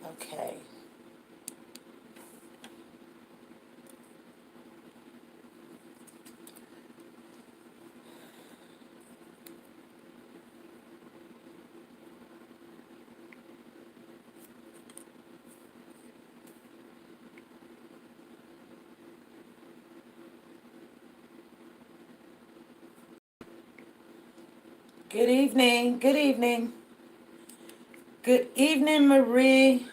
Okay. Good evening. Good evening. Good evening, Marie.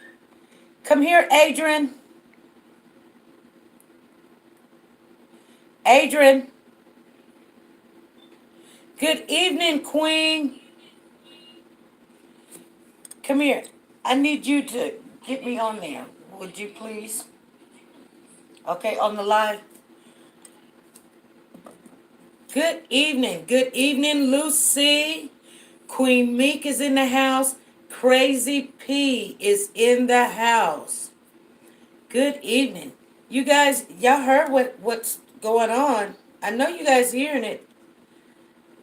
Come here, Adrian. Adrian. Good evening, Queen. Come here. I need you to get me on there. Would you please? Okay, on the live. Good evening. Good evening, Lucy. Queen Meek is in the house. Crazy P is in the house. Good evening. You guys, y'all heard what's going on. I know you guys hearing it.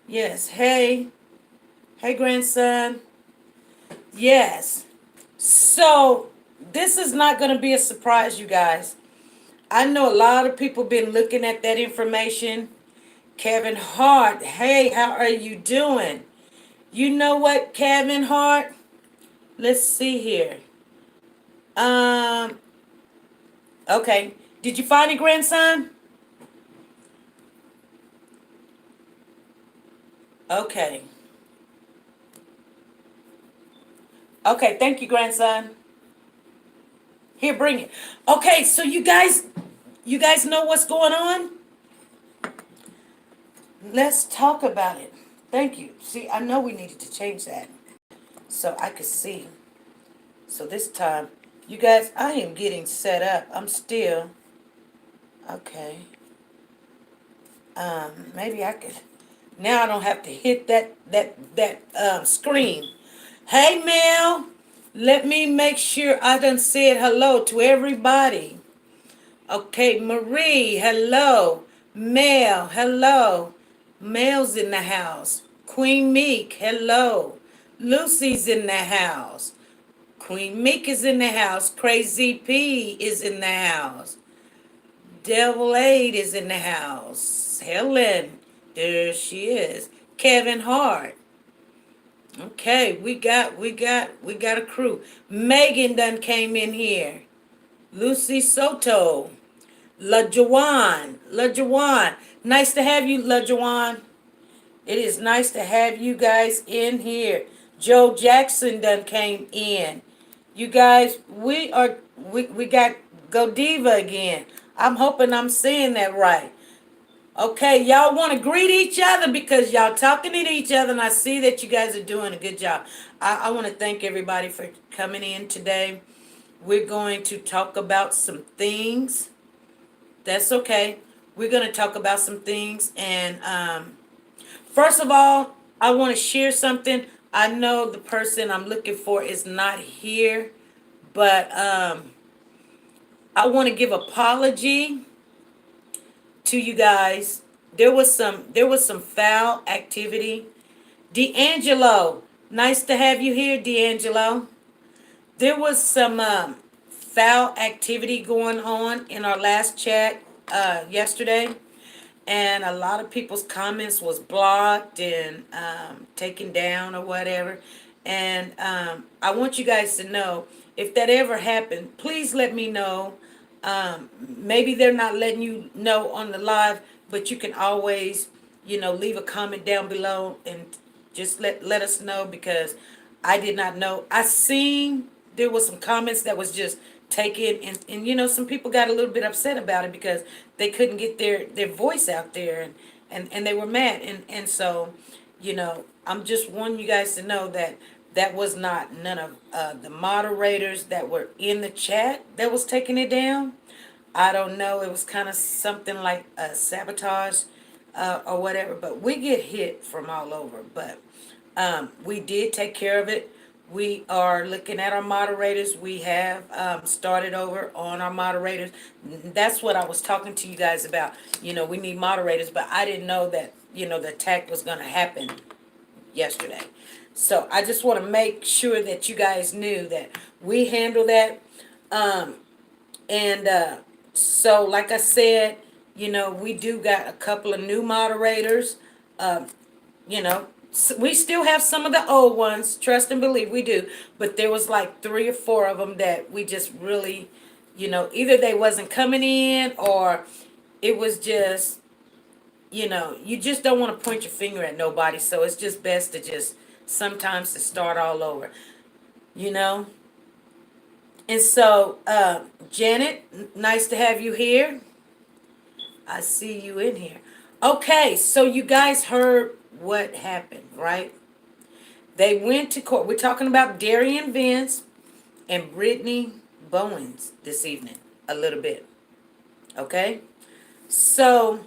Yes. Hey. Hey, grandson. Yes. So, this is not going to be a surprise, you guys. I know a lot of people been looking at that information. Kevin Hart. Hey, how are you doing? You know what, Kevin Hart? Let's see here. Um, okay. Did you find a grandson? Okay. Okay, thank you, grandson. Here, bring it. Okay, so you guys know what's going on? Let's talk about it. Thank you. See, I know we needed to change that so I could see. So this time, you guys, I am getting set up. I'm still okay. Maybe I could. Now I don't have to hit that screen. Hey, Mel. Let me make sure I done said hello to everybody. Okay, Marie, hello. Mel, hello. Mel's in the house. Queen Meek, hello. Lucy's in the house. Queen Meek is in the house. Crazy P is in the house. Devil Aid is in the house. Helen, there she is. Kevin Hart. Okay, we got a crew. Megan done came in here. Lucy Soto. La Jawan. Nice to have you, La Jawan. It is nice to have you guys in here. Joe Jackson done came in. You guys, we got Godiva again. I'm hoping I'm saying that right. Okay, y'all want to greet each other because y'all talking to each other, and I see that you guys are doing a good job. I want to thank everybody for coming in today. We're going to talk about some things. That's okay. We're going to talk about some things. And first of all, I want to share something. I know the person I'm looking for is not here, but I want to give apology to you guys. There was some foul activity. D'Angelo, nice to have you here, D'Angelo. There was some foul activity going on in our last chat yesterday, and a lot of people's comments was blocked and taken down or whatever. And I want you guys to know if that ever happened, please let me know. Maybe they're not letting you know on the live, but you can always, leave a comment down below and just let us know because I did not know. I seen there was some comments that was just taken and some people got a little bit upset about it because they couldn't get their voice out there and they were mad and so I'm just wanting you guys to know that that was not none of the moderators that were in the chat that was taking it down. I don't know. It was kind of something like a sabotage or whatever. But we get hit from all over. But we did take care of it. We are looking at our moderators. We have started over on our moderators. That's what I was talking to you guys about. We need moderators, but I didn't know that, the attack was going to happen yesterday. So I just want to make sure that you guys knew that we handle that. Um, and so, like I said, we do got a couple of new moderators. Um, we still have some of the old ones, trust and believe we do, but there was like three or four of them that we just really, either they wasn't coming in or it was just, you just don't want to point your finger at nobody, so it's just best to just sometimes to start all over, you know. And so, Janet, nice to have you here. I see you in here. Okay, so you guys heard what happened, right? They went to court. We're talking about Darian Vince and Brittany Bowens this evening, a little bit. Okay? So,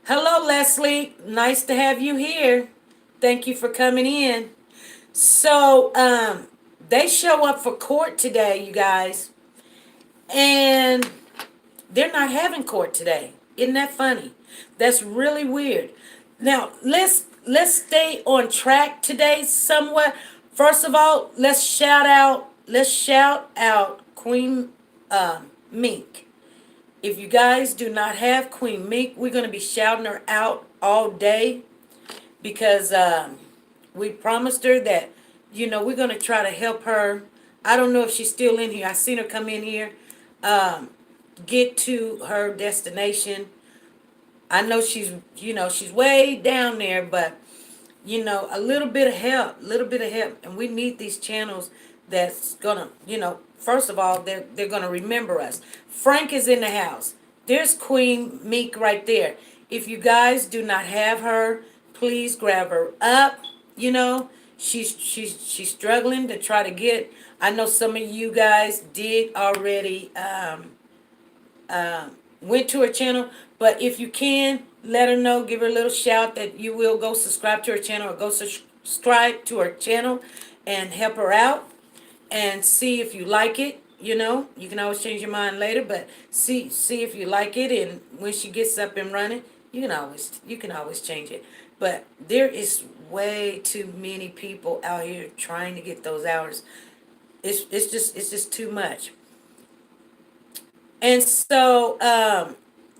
hello, Leslie. Nice to have you here. Thank you for coming in. So, they show up for court today, you guys, and they're not having court today. Isn't that funny? That's really weird. Now, let's stay on track today somewhat. First of all, let's shout out Queen Mink. If you guys do not have Queen Mink, we're going to be shouting her out all day because we promised her that we're going to try to help her. I don't know if she's still in here. I seen her come in here, get to her destination. I know she's way down there, but a little bit of help, and we need these channels that's gonna, first of all, they're gonna remember us. Frank is in the house. There's Queen Meek right there. If you guys do not have her, please grab her up. She's struggling to try to get. I know some of you guys did already went to her channel, but if you can, let her know, give her a little shout that you will go subscribe to her channel or go subscribe to her channel and help her out and see if you like it. You can always change your mind later, but see if you like it, and when she gets up and running, you can always change it. But there is way too many people out here trying to get those hours. It's just too much. And so,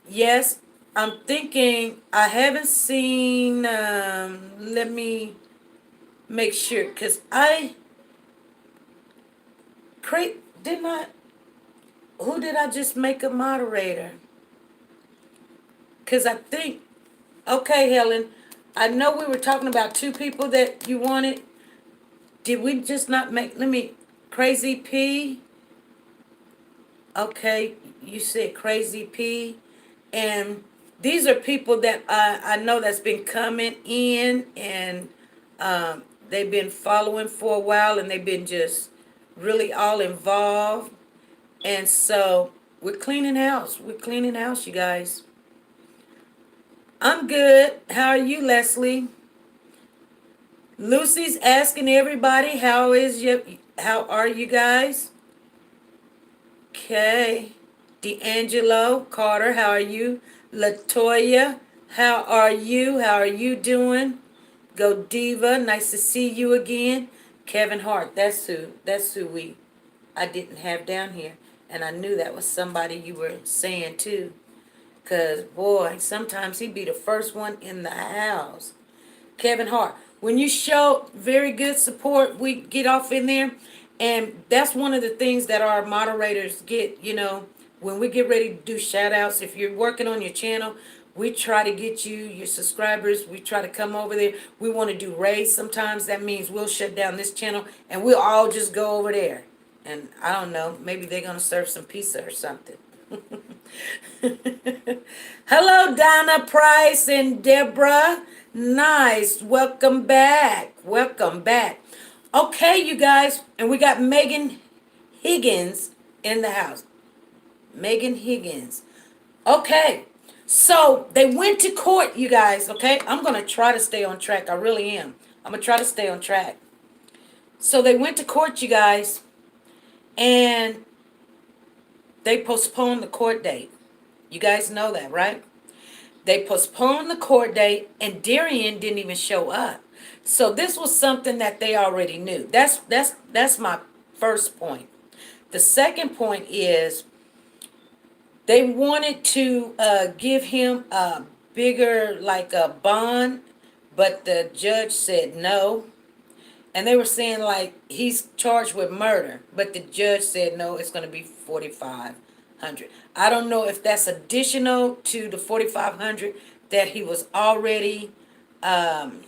yes, I'm thinking I haven't seen. Let me make sure, cause did not. Who did I just make a moderator? Cause I think. Okay, Helen. I know we were talking about two people that you wanted. Did we just not make? Let me. Crazy P. Okay, you said Crazy P, and these are people that I know that's been coming in, and they've been following for a while, and they've been just really all involved. And so we're cleaning house. We're cleaning house, you guys. I'm good. How are you, Leslie? Lucy's asking everybody, how are you guys? Okay. D'Angelo Carter, how are you? Latoya, how are you? How are you doing? Go Diva, nice to see you again. Kevin Hart, that's who I didn't have down here. And I knew that was somebody you were saying too. Cause boy, sometimes he be the first one in the house. Kevin Hart. When you show very good support, we get off in there. And that's one of the things that our moderators get, when we get ready to do shout outs. If you're working on your channel, we try to get you, your subscribers, we try to come over there. We want to do raids sometimes. That means we'll shut down this channel and we'll all just go over there. And I don't know, maybe they're going to serve some pizza or something. Hello, Donna Price and Deborah. Nice. Welcome back. Welcome back. Okay, you guys. And we got Megan Higgins in the house. Megan Higgins. Okay. So they went to court, you guys. Okay. I'm going to try to stay on track. I really am. I'm going to try to stay on track. So they went to court, you guys. And they postponed the court date. You guys know that, right? They postponed the court date, and Darian didn't even show up. So this was something that they already knew. That's my first point. The second point is they wanted to give him a bigger, like a bond, but the judge said no. And they were saying like he's charged with murder, but the judge said no, it's going to be 4,500. I don't know if that's additional to the 4,500 that he was already, um,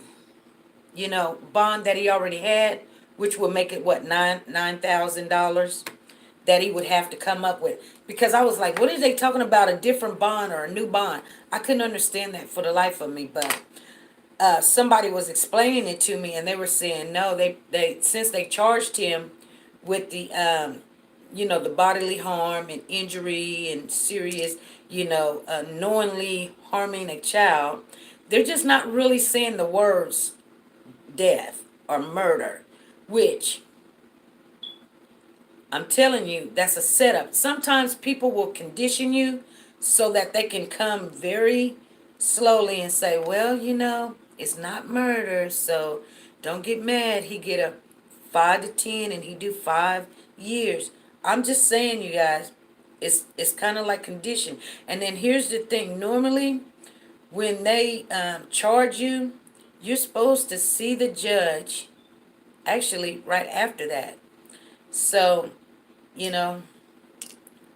bond that he already had, which would make it what, $9,000 that he would have to come up with. Because I was like, what are they talking about, a different bond or a new bond? I couldn't understand that for the life of me, but somebody was explaining it to me, and they were saying no, they since they charged him with the the bodily harm and injury and serious, knowingly harming a child, they're just not really saying the words death or murder, which I'm telling you, that's a setup. Sometimes people will condition you so that they can come very slowly and say, well, it's not murder, so don't get mad. He get a 5 to 10 and he do 5 years. I'm just saying, you guys, it's kind of like condition. And then here's the thing. Normally, when they charge you, you're supposed to see the judge actually right after that. So, you know,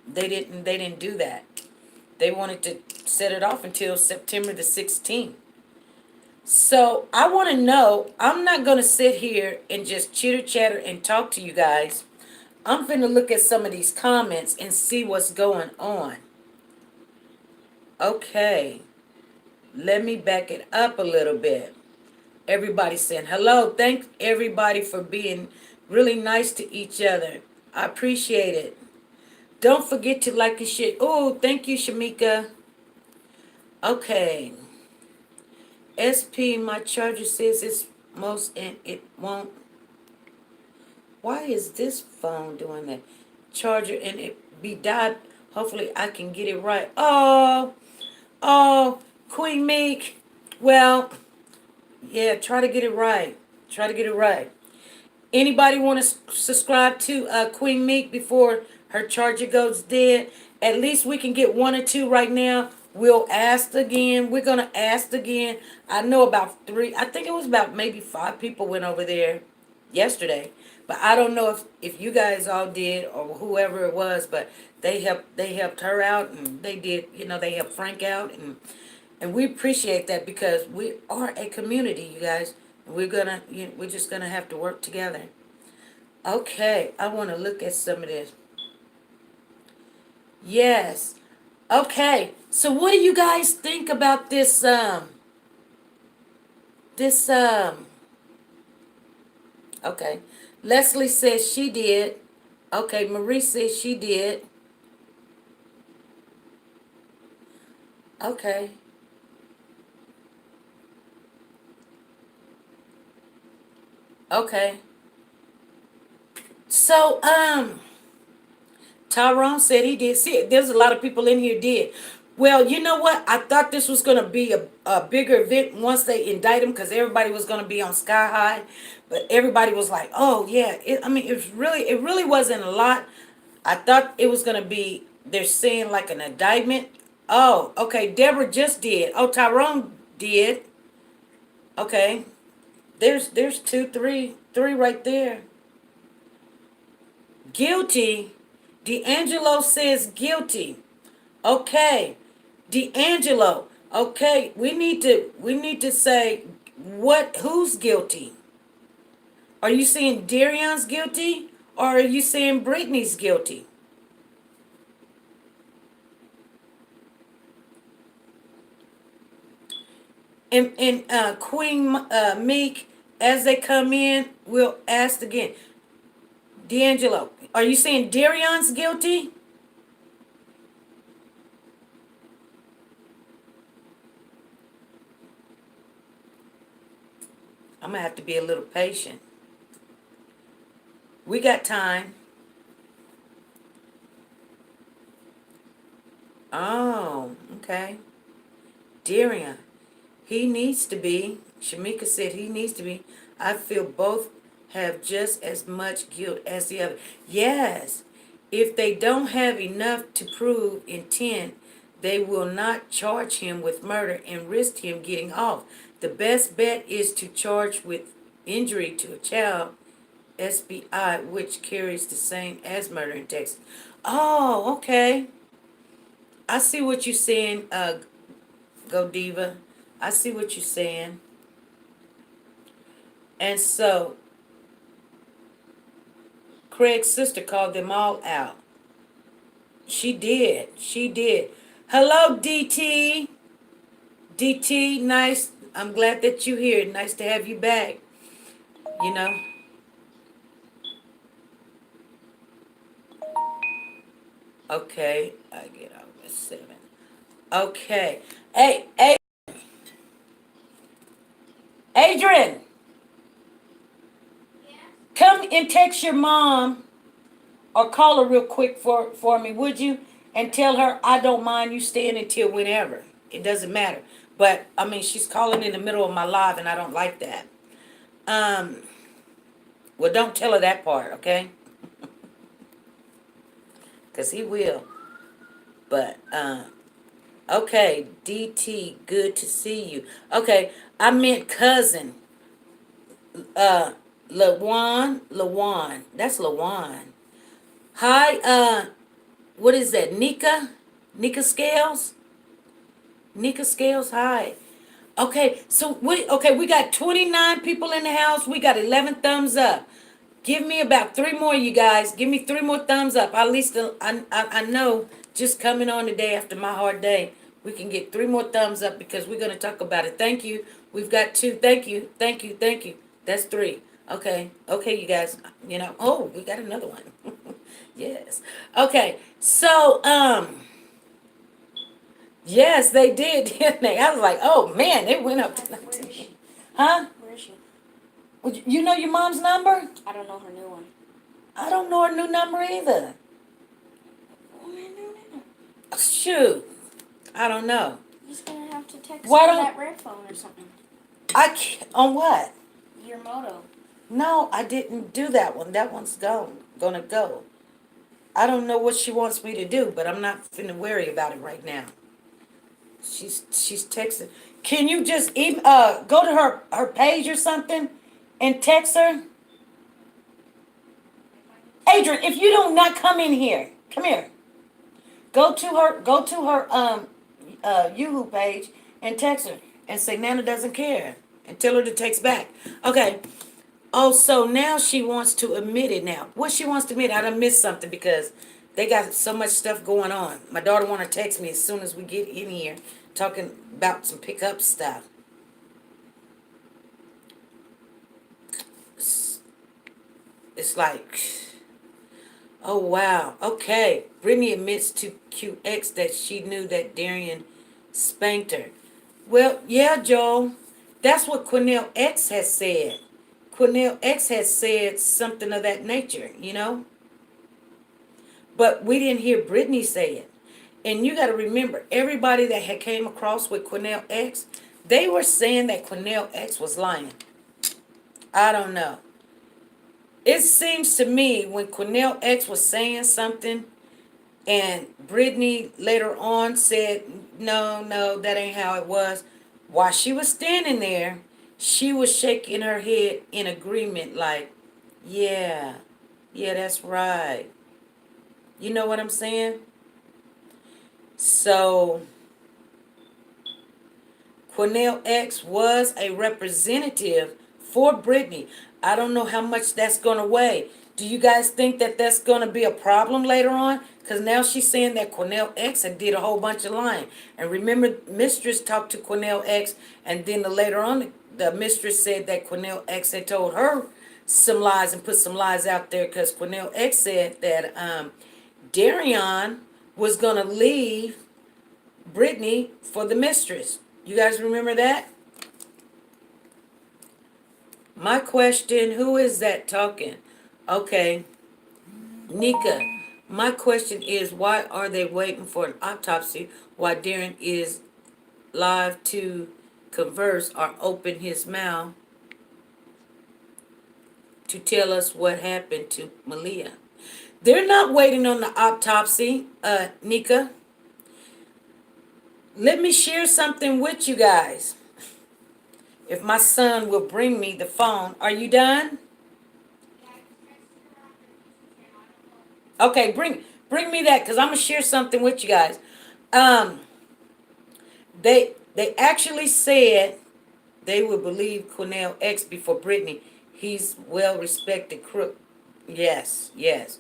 they didn't do that. They wanted to set it off until September the 16th. So I want to know, I'm not going to sit here and just chitter chatter and talk to you guys. I'm going to look at some of these comments and see what's going on. Okay, let me back it up a little bit. Everybody saying hello. Thank everybody for being really nice to each other. I appreciate it. Don't forget to like and share. Oh, thank you, Shamika. Okay. SP, my charger says it's most and it won't. Why is this phone doing that? Charger and it be died. Hopefully I can get it right. Oh, Queen Meek. Well, yeah, try to get it right. Try to get it right. Anybody want to subscribe to Queen Meek before her charger goes dead? At least we can get one or two right now. We'll ask again. We're going to ask again. I know about 3. I think it was about maybe 5 people went over there yesterday. But I don't know if you guys all did or whoever it was, but they helped her out, and they did, they helped Frank out, and we appreciate that because we are a community, you guys. We're just gonna have to work together. Okay, I want to look at some of this. Yes. Okay. So what do you guys think about this? Okay. Leslie says she did. Okay, Marie says she did. Okay. Okay. So, Tyrone said he did. See, there's a lot of people in here did. Well, you know what? I thought this was going to be a bigger event once they indict him because everybody was going to be on Sky High. But everybody was like, oh, yeah. It really wasn't a lot. I thought it was going to be, they're saying like an indictment. Oh, okay. Deborah just did. Oh, Tyrone did. Okay. There's two, three right there. Guilty. D'Angelo says guilty. Okay. D'Angelo. Okay, we need to say who's guilty? Are you saying Darion's guilty or are you saying Brittany's guilty? And Queen Meek, as they come in, we'll ask again. D'Angelo, are you saying Darion's guilty? I'm going to have to be a little patient. We got time. Oh, okay. Darian, he needs to be Shamika said he needs to be. I feel both have just as much guilt as the other. Yes. If they don't have enough to prove intent, they will not charge him with murder and risk him getting off. The best bet is to charge with injury to a child, SBI, which carries the same as murder in Texas. Oh, okay. I see what you're saying, Go Diva. I see what you're saying. And so, Craig's sister called them all out. She did. She did. Hello, DT. DT, nice. I'm glad that you're here. Nice to have you back. You know. Okay. I get out at 7. Okay. Hey, Adrian. Come and text your mom or call her real quick for me, would you? And tell her I don't mind you staying until whenever. It doesn't matter. But I mean, she's calling in the middle of my live, and I don't like that. Um, well, don't tell her that part, okay? Cause he will. But okay, DT, good to see you. Okay, I meant cousin. Lawan. That's Lawan. Hi, what is that? Nika Scales? Nika Scales, hi. Okay, so we got 29 people in the house. We got 11 thumbs up. Give me about 3 more, you guys. Give me 3 more thumbs up. At least I know just coming on the day after my hard day, we can get 3 more thumbs up because we're going to talk about it. Thank you. We've got 2. Thank you. Thank you. Thank you. That's 3. Okay. Okay, you guys. You know, oh, we got another one. Yes. Okay. So, yes, they did, didn't they? I was like, oh, man, it went up to Where is 19. she? Huh? Where is she? Well, you know your mom's number? I don't know her new one. I don't know her new number either. Shoot. I don't know. You're just gonna have to text Why her don't- that red phone or something. I can't, on what? Your moto. No, I didn't do that one. That one's gonna go. I don't know what she wants me to do, but I'm not finna worry about it right now. She's texting. Can you just even go to her page or something and text her? Adrian, if you do not come in here, come here. Go to her Yahoo page and text her and say Nana doesn't care and tell her to text back. Okay. Oh, so now she wants to admit it now. What she wants to admit, I done missed something because they got so much stuff going on. My daughter want to text me as soon as we get in here talking about some pickup stuff. It's like, oh, wow. Okay. Brittany admits to QX that she knew that Darian spanked her. Well, yeah, Joel. That's what Cornell X has said. Cornell X has said something of that nature, you know? But we didn't hear Brittany say it. And you got to remember, everybody that had came across with Cornell X, they were saying that Cornell X was lying. I don't know. It seems to me when Cornell X was saying something and Brittany later on said, no, that ain't how it was. While she was standing there, she was shaking her head in agreement like, yeah, that's right. You know what I'm saying? So, Cornell X was a representative for Brittany. I don't know how much that's going to weigh. Do you guys think that that's going to be a problem later on? Because now she's saying that Cornell X had did a whole bunch of lying. And remember, Mistress talked to Cornell X, and then later on, the Mistress said that Cornell X had told her some lies and put some lies out there because Cornell X said that Darian was going to leave Brittany for the Mistress. You guys remember that? My question, who is that talking? Okay, Nika, my question is, why are they waiting for an autopsy while Darren is live to converse or open his mouth to tell us what happened to Malia. They're not waiting on the autopsy, Nika. Let me share something with you guys. If my son will bring me the phone. Are you done? Okay, bring me that because I'm gonna share something with you guys. Um, they actually said they would believe Cornell X before Brittany. He's well respected crook. Yes, yes.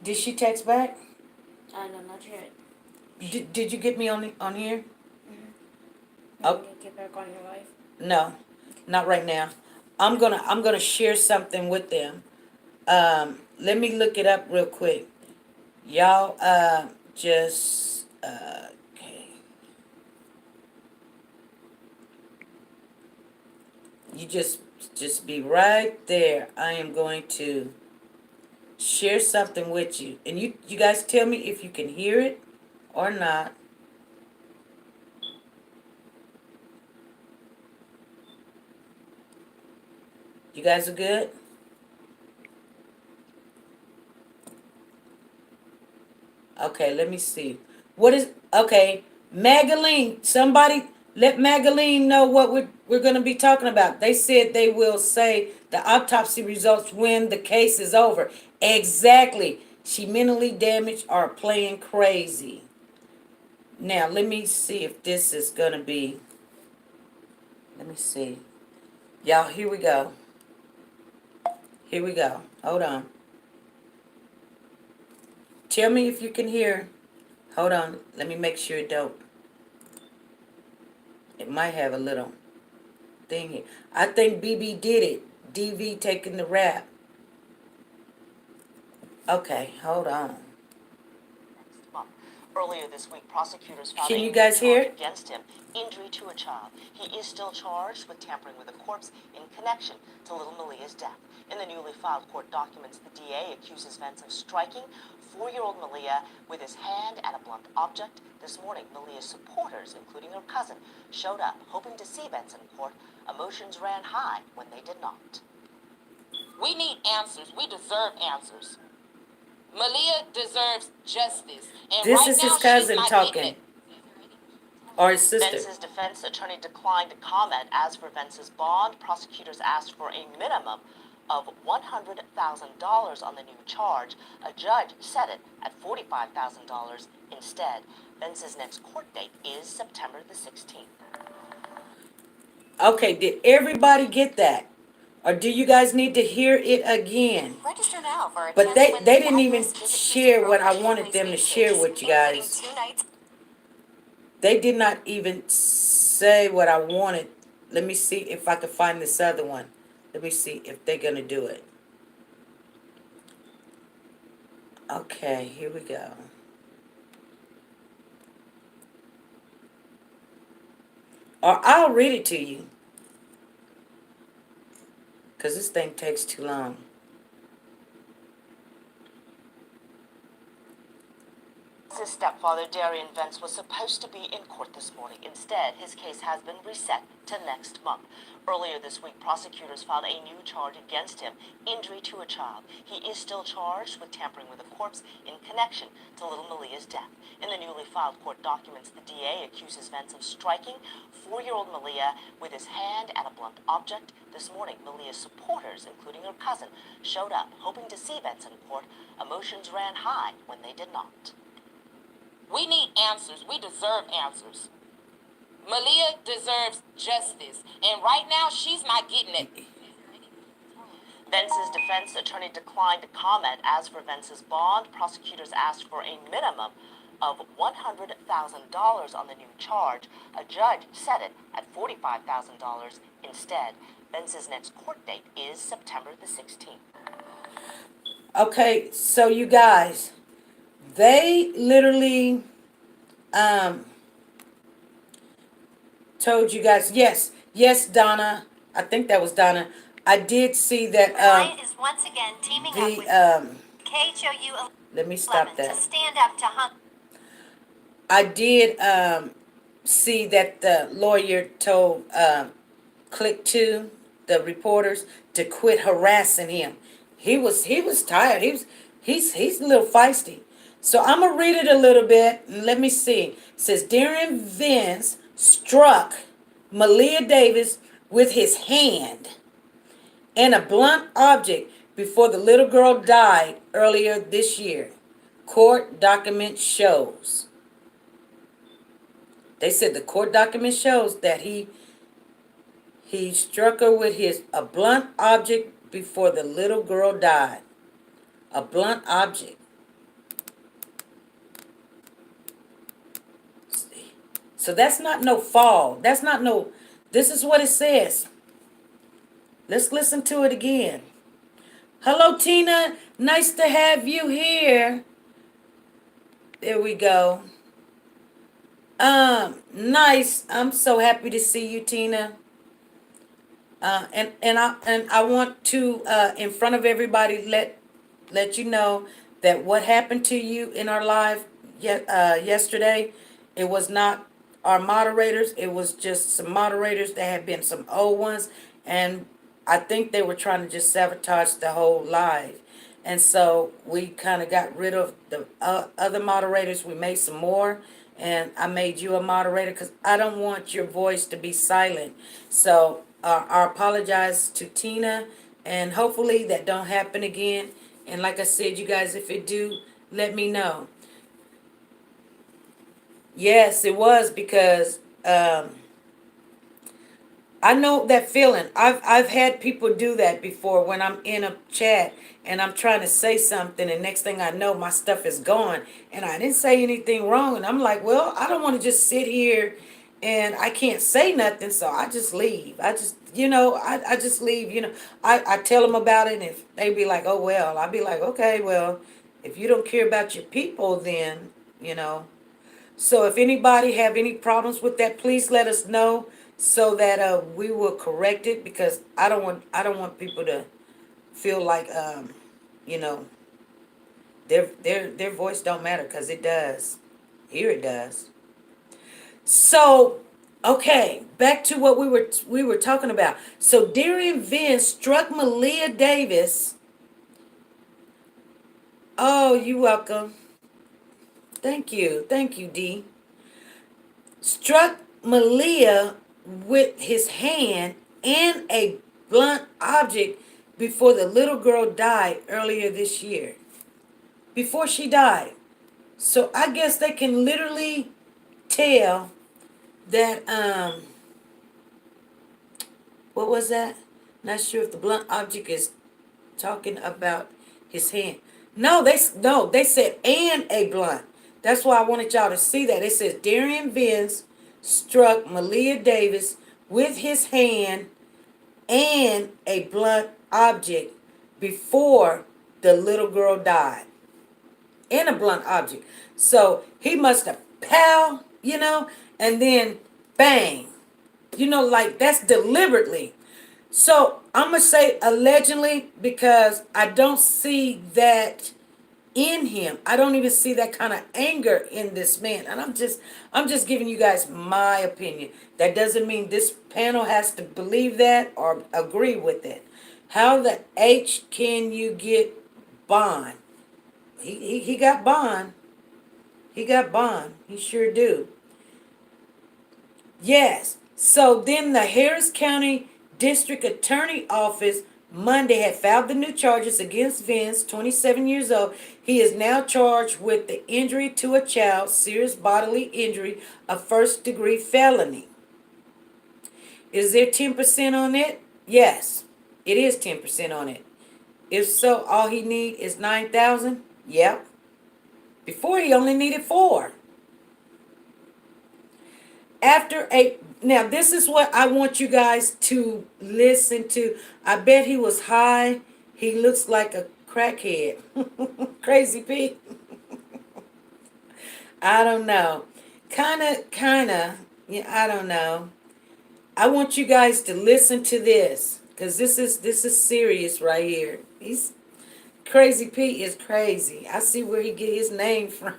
Did she text back? No, not yet. Did you get me on here? You Oh, want me to get back on your life? no, not right now. I'm gonna share something with them. Let me look it up real quick. Y'all, just okay. You just be right there. I am going to share something with you, and you guys tell me if you can hear it or not. You guys are good? Okay, let me see. What is okay, Magaline? Somebody let Magaline know what we're gonna be talking about. They said they will say the autopsy results when the case is over. Exactly. She mentally damaged or playing crazy. Now let me see if this is gonna be. Let me see. Y'all, here we go. Here we go. Hold on. Tell me if you can hear. Hold on. Let me make sure it don't. It might have a little thing here. I think BB did it. DV taking the rap. Okay, hold on. Earlier this week, prosecutors found Can a you new guys hear? charge against him, injury to a child. He is still charged with tampering with a corpse in connection to little Malia's death. In the newly filed court documents, the DA accuses Vence of striking 4-year-old Malia with his hand at a blunt object. This morning, Malia's supporters, including her cousin, showed up, hoping to see Vence in court. Emotions ran high when they did not. We need answers. We deserve answers. Malia deserves justice. And This right is his now, she's cousin not getting talking. it. Or his sister. Vence's defense attorney declined to comment. As for Vence's bond, prosecutors asked for a minimum of $100,000 on the new charge. A judge set it at $45,000 instead. Vence's next court date is September the 16th. Okay, did everybody get that? Or do you guys need to hear it again? Register now for a But chance to win they the didn't even fabulous Visit share what I Program wanted family them to sweepstakes, share with you including guys. 2 nights. They did not even say what I wanted. Let me see if I can find this other one. Let me see if they're gonna do it. Okay, here we go. Or I'll read it to you. Because this thing takes too long. His stepfather, Darian Vence, was supposed to be in court this morning. Instead, his case has been reset to next month. Earlier this week, prosecutors filed a new charge against him, injury to a child. He is still charged with tampering with a corpse in connection to little Malia's death. In the newly filed court documents, the DA accuses Vence of striking 4-year-old Malia with his hand at a blunt object. This morning, Malia's supporters, including her cousin, showed up, hoping to see Vence in court. Emotions ran high when they did not. We need answers. We deserve answers. Malia deserves justice. And right now, she's not getting it. Vence's defense attorney declined to comment. As for Vence's bond, prosecutors asked for a minimum of $100,000 on the new charge. A judge set it at $45,000 instead. Vence's next court date is September the 16th. Okay, so you guys, they literally told you guys, yes, Donna. I think that was Donna. I did see that Reliant is once again teaming up with KHOU let me stop 11 to that. stand up to Hung. I did see that the lawyer told Click Two, the reporters, to quit harassing him. He was tired. He's a little feisty. So I'm gonna read it a little bit and let me see. It says Darren Vince struck Malia Davis with his hand and a blunt object before the little girl died earlier this year. Court document shows. They said the court document shows that he struck her with a blunt object before the little girl died. A blunt object. So that's not no fall. That's not no. This is what it says. Let's listen to it again. Hello, Tina. Nice to have you here. There we go. Nice. I'm so happy to see you, Tina. And I want to in front of everybody let you know that what happened to you in our live yesterday, it was not our moderators. It was just some moderators that had been some old ones, and I think they were trying to just sabotage the whole live. And so we kind of got rid of the other moderators. We made some more, and I made you a moderator because I don't want your voice to be silent. So I apologize to Tina, and hopefully that don't happen again. And like I said, you guys, if it do, let me know. Yes, it was because I know that feeling. I've had people do that before when I'm in a chat and I'm trying to say something, and next thing I know, my stuff is gone, and I didn't say anything wrong, and I'm like, well, I don't want to just sit here and I can't say nothing, so I just leave. I just, I just leave. I tell them about it, and if they be like, oh well, I'll be like, okay, well, if you don't care about your people, then you know. So if anybody have any problems with that, please let us know so that we will correct it, because I don't want people to feel like you know their voice don't matter, because it does. Here it does. So okay, back to what we were talking about. So Darian Vince struck Malia Davis. Oh, you're welcome. Thank you, D. Struck Malia with his hand and a blunt object before the little girl died earlier this year. Before she died. So I guess they can literally tell that what was that? Not sure if the blunt object is talking about his hand. No, they said and a blunt. That's why I wanted y'all to see that. It says Darian Vince struck Malia Davis with his hand and a blunt object before the little girl died. And a blunt object. So he must have and then bang. Like that's deliberately. So I'm going to say allegedly, because I don't see that in him. I don't even see that kind of anger in this man. And I'm just giving you guys my opinion. That doesn't mean this panel has to believe that or agree with it. How the H can you get bond? He got bond. He got bond. He sure do. Yes. So then the Harris County District Attorney Office Monday had filed the new charges against Vince, 27 years old. He is now charged with the injury to a child, serious bodily injury, a first-degree felony. Is there 10% on it? Yes, it is 10% on it. If so, all he need is $9,000? Yep. Before he only needed $4,000. Now this is what I want you guys to listen to. I bet he was high. He looks like a crackhead. Crazy Pete. I don't know. Kinda. Yeah, I don't know. I want you guys to listen to this, because this is serious right here. He's Crazy Pete is crazy. I see where he get his name from.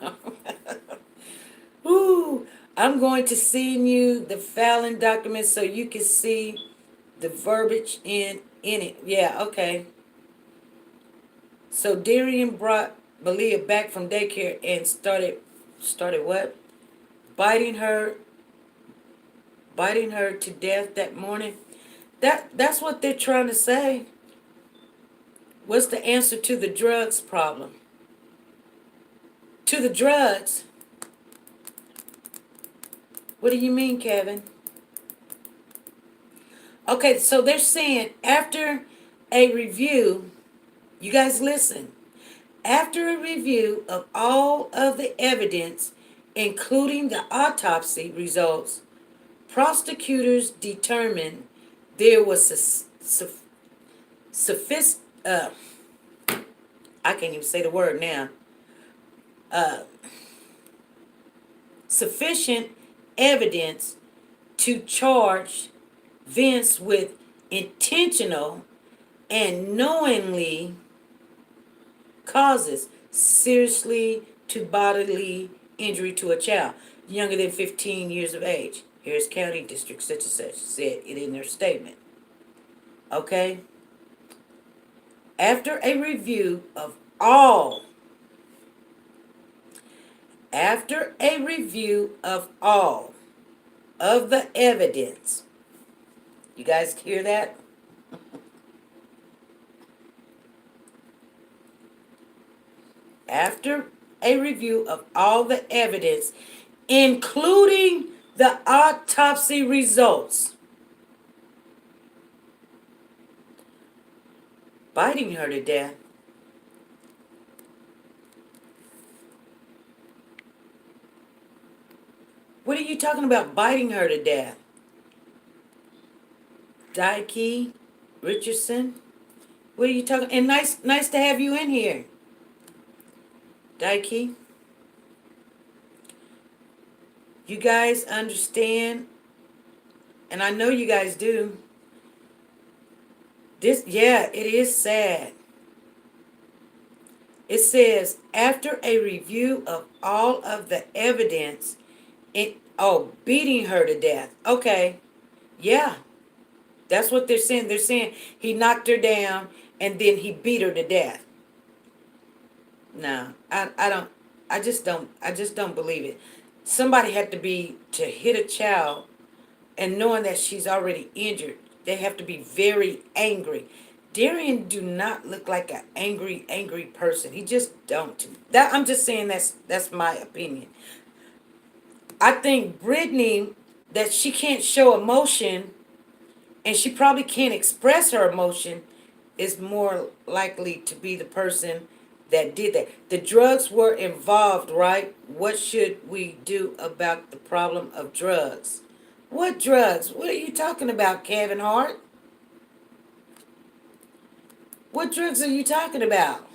Ooh. I'm going to send you the filing documents so you can see the verbiage in it. Yeah, okay. So Darian brought Malia back from daycare and started what? Biting her biting her to death that morning. That's what they're trying to say. What's the answer to the drugs problem? To the drugs? What do you mean, Kevin? Okay, so they're saying after a review, you guys listen. After a review of all of the evidence, including the autopsy results, prosecutors determined there was sufficient, I can't even say the word now, uh, sufficient evidence to charge Vince with intentional and knowingly causes seriously to bodily injury to a child younger than 15 years of age. Harris County District such and such said it in their statement. Okay? After a review of all, after a review of all of the evidence, you guys hear that? After a review of all the evidence, including the autopsy results, biting her to death. What are you talking about, biting her to death? Dikey Richardson? What are you talking? And nice to have you in here, Dikey. You guys understand, and I know you guys do. This, yeah, it is sad. It says, after a review of all of the evidence, beating her to death. Okay, yeah, that's what they're saying. They're saying he knocked her down and then he beat her to death. No, I just don't believe it. Somebody had to be, to hit a child and knowing that she's already injured, they have to be very angry. Darian do not look like an angry person. He just don't. That I'm just saying that's my opinion. I think Brittany, that she can't show emotion and she probably can't express her emotion, is more likely to be the person that did that. The drugs were involved, right? What should we do about the problem of drugs? What drugs? What are you talking about, Kevin Hart? What drugs are you talking about?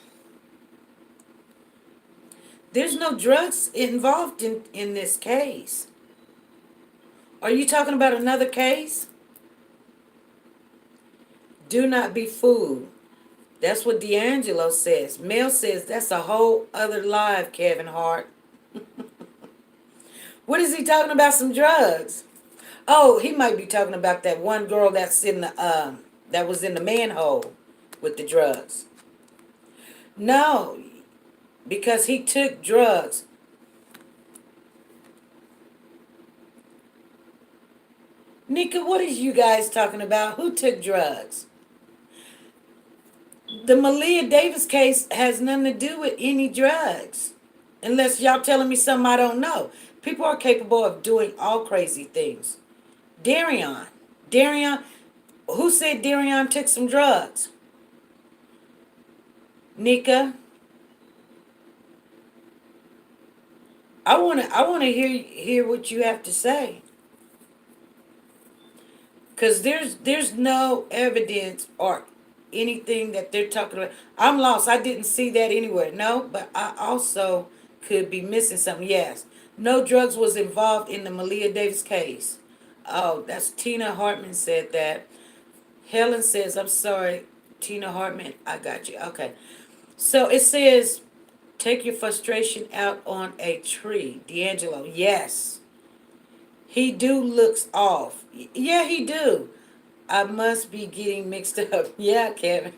There's no drugs involved in this case. Are you talking about another case? Do not be fooled. That's what D'Angelo says. Mel says that's a whole other live, Kevin Hart. What is he talking about? Some drugs? Oh, he might be talking about that one girl that's in the that was in the manhole with the drugs. No, because he took drugs. Nika, what are you guys talking about? Who took drugs? The Malia Davis case has nothing to do with any drugs. Unless y'all telling me something I don't know. People are capable of doing all crazy things. Darian. Darian. Who said Darian took some drugs? Nika. I wanna hear what you have to say. Cause there's no evidence or anything that they're talking about. I'm lost. I didn't see that anywhere. No, but I also could be missing something. Yes. No drugs was involved in the Malia Davis case. Oh, that's Tina Hartman said that. Helen says, I'm sorry, Tina Hartman, I got you. Okay. So it says, take your frustration out on a tree. D'Angelo, yes. He do looks off. Yeah, he do. I must be getting mixed up. Yeah, Kevin.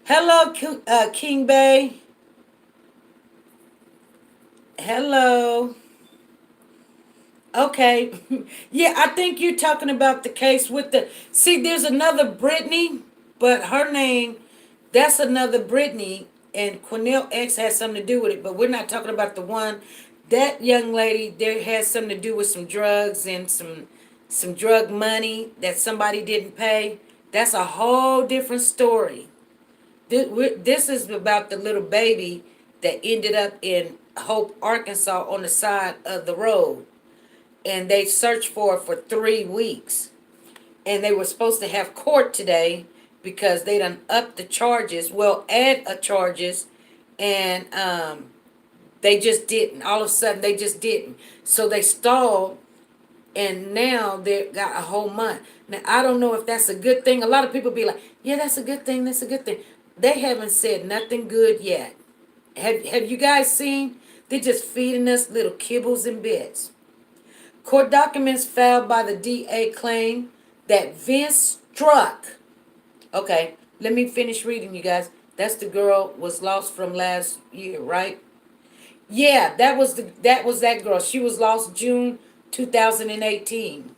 Hello, King Bay. Hello. Okay. Yeah, I think you're talking about the case with the. See, there's another Brittany, but her name, that's another Brittany, and Cornell X has something to do with it, but we're not talking about the one. That young lady, there has something to do with some drugs and some drug money that somebody didn't pay. That's a whole different story. This is about the little baby that ended up in Hope, Arkansas on the side of the road. And they searched for it for 3 weeks. And they were supposed to have court today because they done upped the charges. Well, add a charges. And they just didn't. All of a sudden, they just didn't. So they stalled. And now they got a whole month. Now, I don't know if that's a good thing. A lot of people be like, yeah, that's a good thing. That's a good thing. They haven't said nothing good yet. Have you guys seen? They're just feeding us little kibbles and bits. Court documents filed by the DA claim that Vince struck. Okay, let me finish reading, you guys. That's the girl was lost from last year, right? Yeah, that was that girl. She was lost June 2018.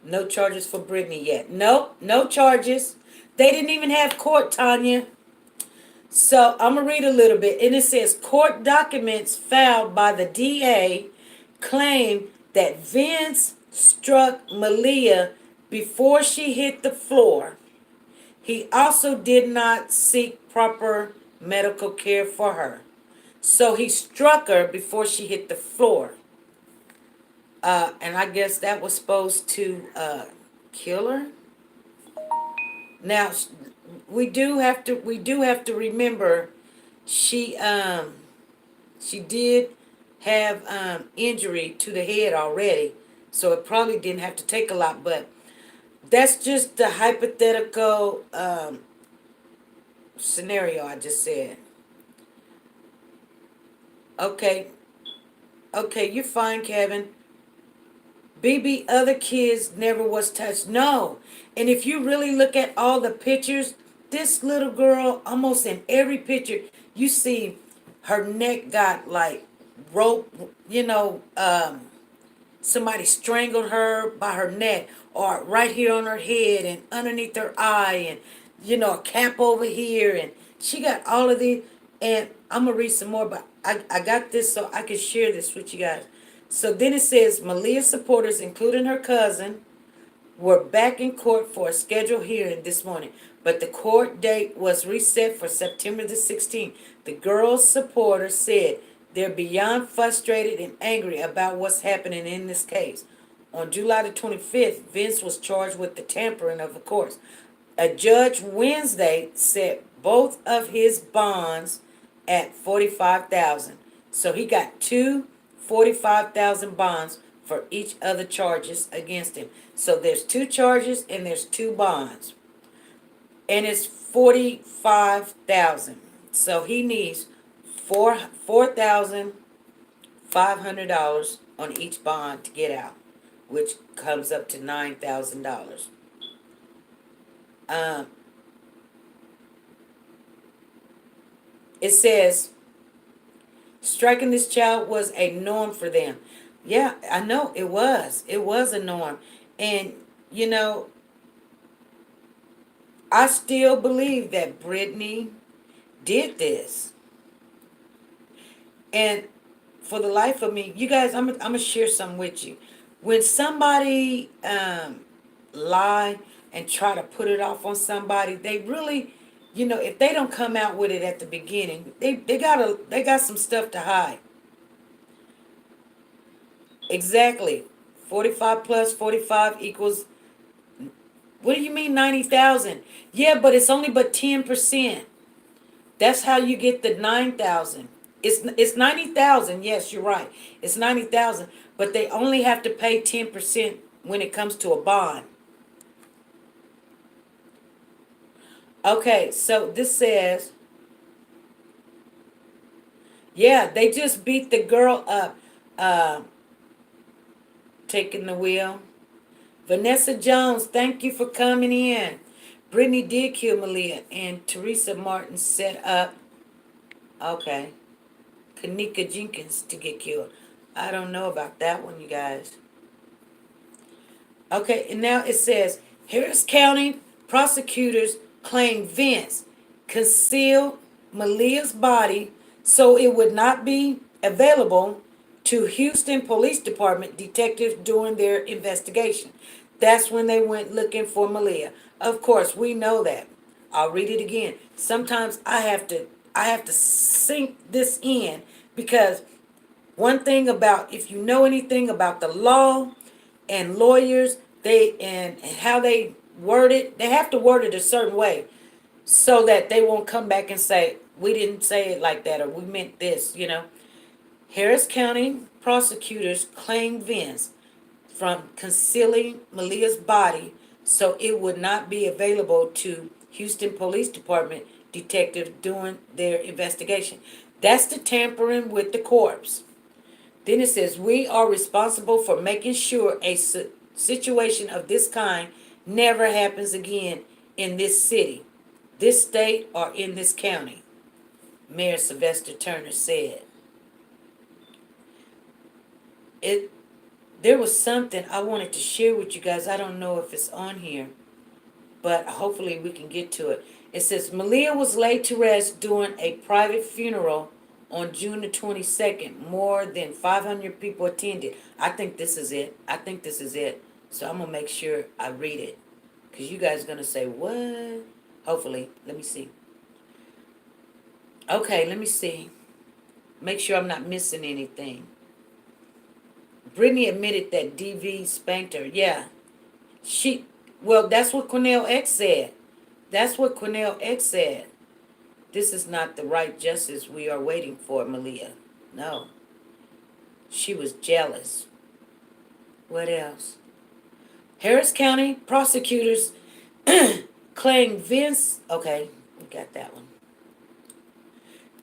No charges for Brittany yet. Nope, no charges. They didn't even have court, Tanya. So I'm going to read a little bit. And it says court documents filed by the DA claim that Vince struck Malia before she hit the floor. He also did not seek proper medical care for her. So he struck her before she hit the floor. And I guess that was supposed to kill her. Now we do have to remember she did have injury to the head already, so it probably didn't have to take a lot. But that's just the hypothetical scenario I just said. Okay, okay, you're fine, Kevin. BB, other kids never was touched. No. And if you really look at all the pictures, this little girl, almost in every picture, you see her neck got like rope, somebody strangled her by her neck, or right here on her head and underneath her eye, and a cap over here, and she got all of these. And I'm gonna read some more, but I got this so I can share this with you guys. So then it says Malia's supporters, including her cousin, were back in court for a scheduled hearing this morning, but the court date was reset for September the 16th. The girls' supporters said they're beyond frustrated and angry about what's happening in this case. On July the 25th, Vince was charged with the tampering of the courts. A judge Wednesday set both of his bonds at 45,000. So he got two 45,000 bonds for each other charges against him. So there's two charges and there's two bonds. And it's 45,000. So he needs $4,500 on each bond to get out, which comes up to $9,000. It says striking this child was a norm for them. Yeah, I know it was. It was a norm. And, I still believe that Brittany did this. And for the life of me, you guys, I'm going to share something with you. When somebody lie and try to put it off on somebody, they really, if they don't come out with it at the beginning, they got some stuff to hide. Exactly. 45 plus 45 equals, what do you mean 90,000? Yeah, but it's only but 10%. That's how you get the 9,000. It's 90,000. Yes, you're right. It's 90,000, but they only have to pay 10% when it comes to a bond. Okay, so this says Yeah, they just beat the girl up, uh, taking the wheel. Vanessa Jones, thank you for coming in. Brittany did kill Malia, and Teresa Martin set up, okay, Kanika Jenkins to get killed. I don't know about that one, you guys. Okay, and now it says Harris County prosecutors claim Vince concealed Malia's body so it would not be available to Houston Police Department detectives during their investigation. That's when they went looking for Malia. Of course, we know that. I'll read it again. Sometimes I have to sink this in because one thing about if you know anything about the law and lawyers, and how they word it, they have to word it a certain way so that they won't come back and say, we didn't say it like that or we meant this. Harris County prosecutors claim Vince from concealing Malia's body so it would not be available to Houston Police Department detectives during their investigation. That's the tampering with the corpse. Then it says, we are responsible for making sure a situation of this kind never happens again in this city, this state, or in this county, Mayor Sylvester Turner said. It There was something I wanted to share with you guys. I don't know if it's on here, but hopefully we can get to it. It says Malia was laid to rest during a private funeral on June the 22nd. More than 500 people attended. I think this is it. I think this is it. So I'm going to make sure I read it. Because you guys are going to say, what? Hopefully. Let me see. Okay, let me see. Make sure I'm not missing anything. Brittany admitted that DV spanked her. Yeah. Well, that's what Cornell X said. That's what Cornell X said. This is not the right justice we are waiting for, Malia. No. She was jealous. What else? Harris County prosecutors claim Vince. Okay, we got that one.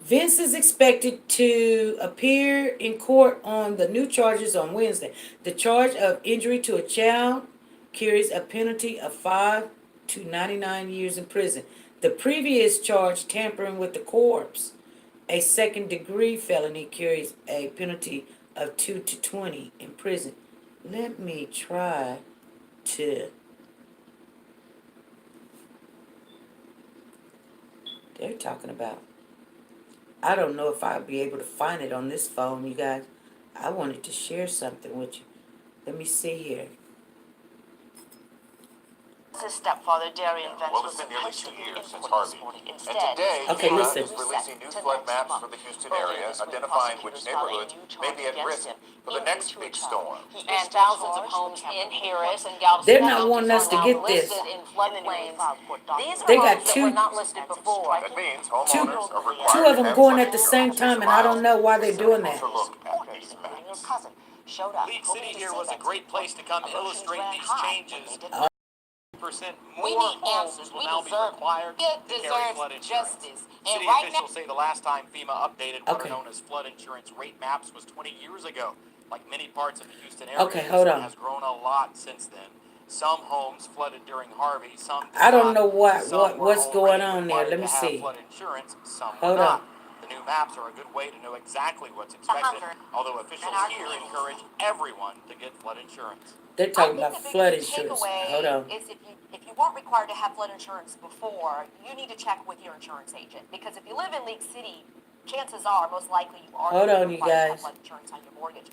Vince is expected to appear in court on the new charges on Wednesday. The charge of injury to a child carries a penalty of 5 to 99 years in prison. The previous charge, tampering with the corpse, a second degree felony, carries a penalty of 2 to 20 in prison. Let me try to. They're talking about. I don't know if I'll be able to find it on this phone, you guys. I wanted to share something with you. Let me see here. His stepfather, Darian Vance, Well, was it's been nearly supposed to 2 be in years since court this Harvey. morning. And Instead, today, Okay, FEMA listen. is releasing new to flood next maps month. for the Houston Earlier area, this week, identifying which prosecutors filed a neighborhoods new may charge be at against risk him, for the injury next to a big child. storm. He is And still thousands of charged homes with in tampering with Harris corpse. and Galveston They're not counties wanting are us to now get this. listed in In the newly floodplains. filed court These documents, are They got homes that were two not listed before. That means homeowners are two required of to them have going flood at the same insurance. time, and I don't know why they're doing that. Closer look at these including her maps. cousin, showed up. League hoping City to here see was a Vance great in place to come court. Emotions illustrate ran these high when changes. they did Percent We more need homes answers. will We now be deserve required to carry deserves flood insurance. justice. And City right now, officials say the last time FEMA updated what Okay. are known as flood insurance rate maps was 20 years ago. Like many parts of the Houston area, Okay, hold this on. has grown a lot since then. Some homes flooded during Harvey, some did I don't not. know Some were what's going already on there. required Let me to have see. flood insurance, some Hold were on. not. The new maps are a good way to know exactly what's expected, although officials here encourage everyone to get flood insurance. They're I talking think about the flood biggest insurance. takeaway Hold on. is if you weren't required to have flood insurance before, you need to check with your insurance agent because if you live in League City, chances are most likely you are Hold on, you required to have guys. flood insurance on your mortgage.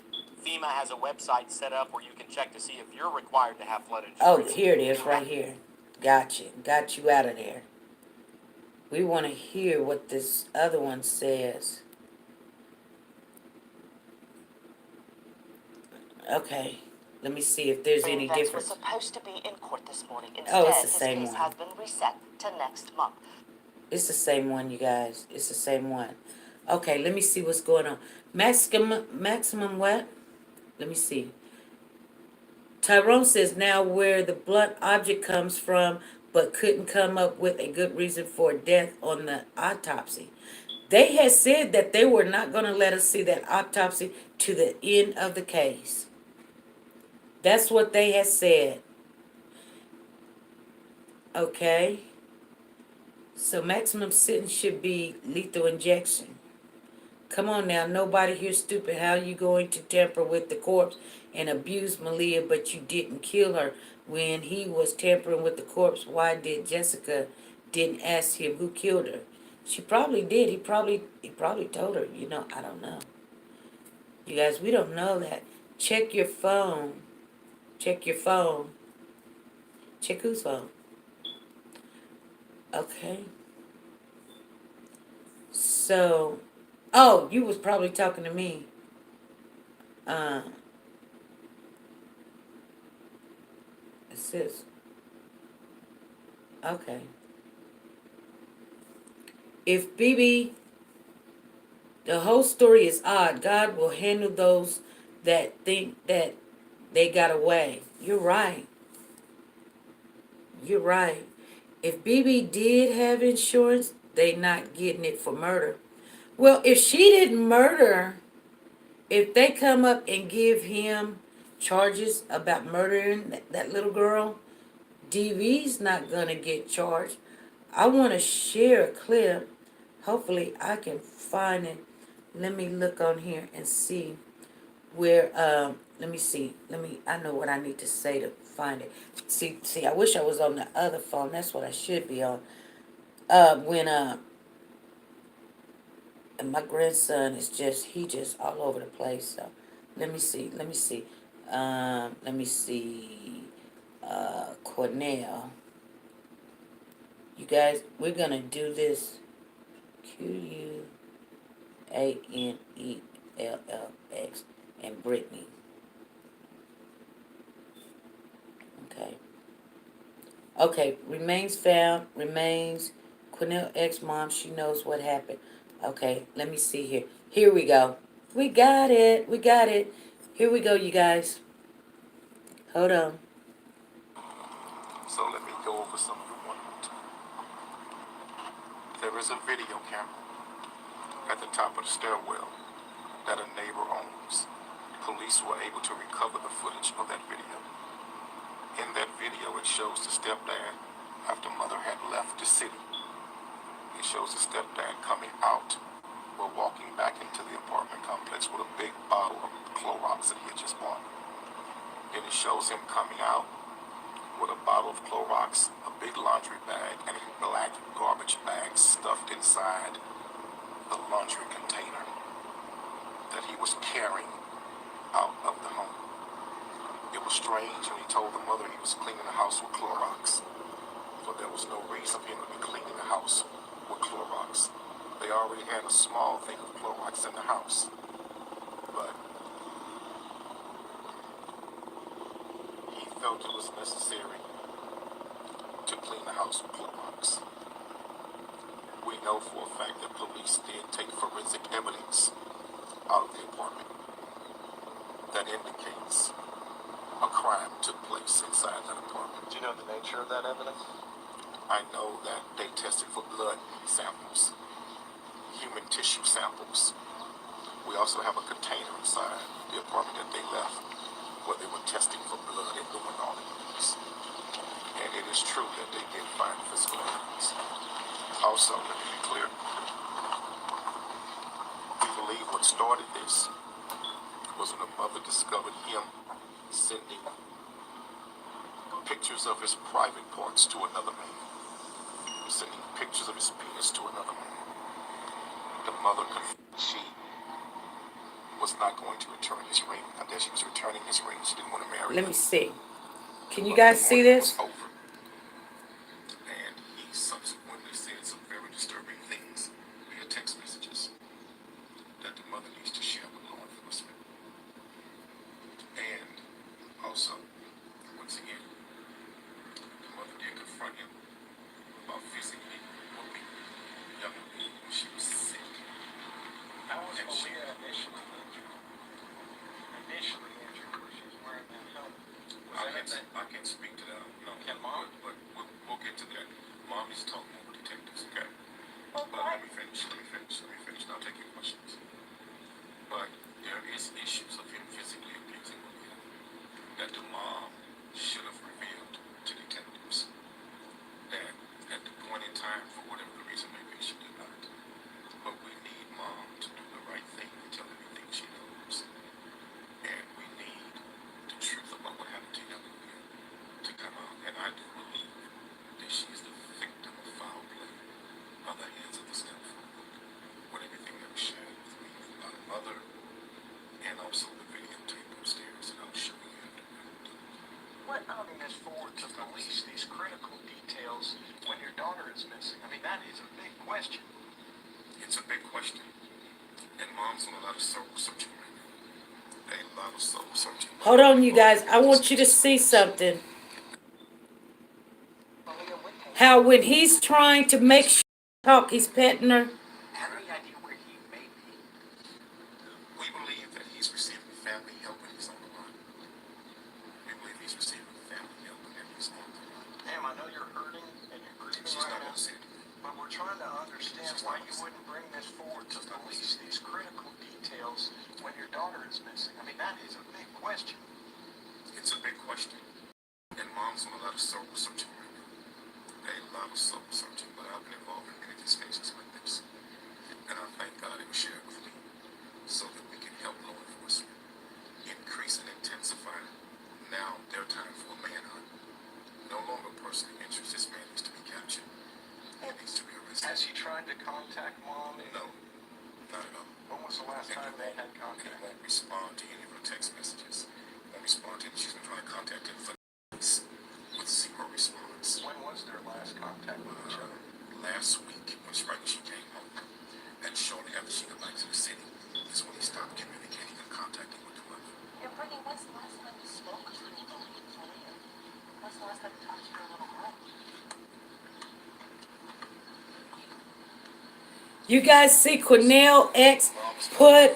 FEMA has a website set up where you can check to see if you're required to have flood Oh, insurance. here it is, right here. Got you. Got you out of there. We want to hear what this other one says. Okay. Let me see if there's any Vance was difference. supposed to be in court this morning. Oh, it's Instead, the his same case one. has been reset to next month. It's the same one, you guys. It's the same one. Okay, let me see what's going on. Maximum what? Let me see. Tyrone says now where the blunt object comes from, but couldn't come up with a good reason for death on the autopsy. They had said that they were not going to let us see that autopsy to the end of the case. That's what they had said. Okay? So maximum sentence should be lethal injection. Come on now, nobody here stupid. How are you going to tamper with the corpse and abuse Malia, but you didn't kill her? When he was tampering with the corpse, why did Jessica didn't ask him who killed her? She probably did. He probably told her. I don't know. You guys, we don't know that. Check your phone. Check your phone. Check whose phone? Okay. So, oh, you was probably talking to me. Sis. Okay. If BB, the whole story is odd. God will handle those that think that they got away. You're right. You're right. If BB did have insurance, they not getting it for murder. Well, if she didn't murder, if they come up and give him charges about murdering that little girl, DV's not gonna get charged. I want to share a clip. Hopefully I can find it. Let me look on here and see where, let me see. I know what I need to say to find it. See, I wish I was on the other phone. That's what I should be on. And my grandson is he just all over the place. So, let me see. Let me see, Cornell. You guys, we're going to do this. Quanellx and Brittany. Okay. Okay, remains found. Remains. Quanellx mom, she knows what happened. Okay, let me see here. Here we go. We got it. Here we go, you guys. Hold on. So let me go over some of the one more time. There is a video camera at the top of the stairwell that a neighbor owns. Police were able to recover the footage of that video. In that video, it shows the stepdad after mother had left the city. It shows the stepdad coming out or walking back into the apartment complex with a big bottle of Clorox that he had just bought. Then it shows him coming out with a bottle of Clorox, a big laundry bag, and a black garbage bag stuffed inside the laundry container that he was carrying out of the home. It was strange when he told the mother he was cleaning the house with Clorox, for there was no reason for him to be cleaning the house with Clorox. They already had a small thing of Clorox in the house, but he felt it was necessary to clean the house with Clorox. We know for a fact that police did take forensic evidence out of the apartment that indicates a crime took place inside that apartment. Do you know the nature of that evidence? I know that they tested for blood samples, human tissue samples. We also have a container inside the apartment that they left where they were testing for blood and doing all of these. And it is true that they did find physical evidence. Also, let me be clear, we believe what started this was when a mother discovered him sending pictures of his private parts to another man, sending pictures of his penis to another man. The mother confessed she was not going to return his ring, and that she was returning his ring. She didn't want to marry him. Let me see. Can you guys see this? Over. And he subsequently said some very disturbing things via text messages that the mother needs to share with law enforcement. And also, once again, the mother did confront him about physically whooping young Malia when she was sick. How was Malia initially injured? Initially injured when she was wearing that helmet. I can't speak to that. No, Can Mom? But we'll get to that. Mom is talking over detectives, okay? But let me finish. And I'll take your questions. But there is issues of him physically abusing Malia that the mom should have revealed to detectives. That at the point in time, for whatever the reason maybe she did not. But we need mom to do the right thing and tell everything she knows. And we need the truth about what happened to young Malia to come out. And I do believe that she is the victim of foul play by the hands of the stepfather. With everything that was shared with me by the mother and also the videotape upstairs that I'll show you after that. What moving this forward to police these critical details when your daughter is missing? I mean, that is a big question. It's a big question. And mom's on a lot of soul searching right now. A lot of soul searching. Hold on, you guys. I want you to see something. Malia Whitcomb, How when he's trying to make sure talk, he's petting her. have any idea where he may be? We believe that he's receiving family help when he's on the run. We believe he's receiving family help when he's on the run. Ma'am, I know you're hurting and you're grieving She's right not now, going to say anything. but we're trying to understand why you wouldn't bring this forward to police these critical details when your daughter is missing. I mean, that is a big question. It's a big question. And mom's on a lot of soul searching right now. A lot of soul searching. But I've been involved in many of these cases like this. And I thank God it was shared with me so that we can help law enforcement increase and intensify now their time for a manhunt. No longer personal interest. This man needs to be captured. He needs to be arrested. Has he tried to contact mom? No, not at all. When was the last time they had And he contact? won't respond to any of her text messages. Won't respond to it. She's been trying to contact him for days with zero response. When was their last contact with each other? Last week, was right when she came home. And shortly after she got back to the city, is when he stopped communicating and contacting with the mother. Yeah, Brittany, when's the last time you spoke to Malia? When's the last time you talked to your little girl? You guys see Cornell X put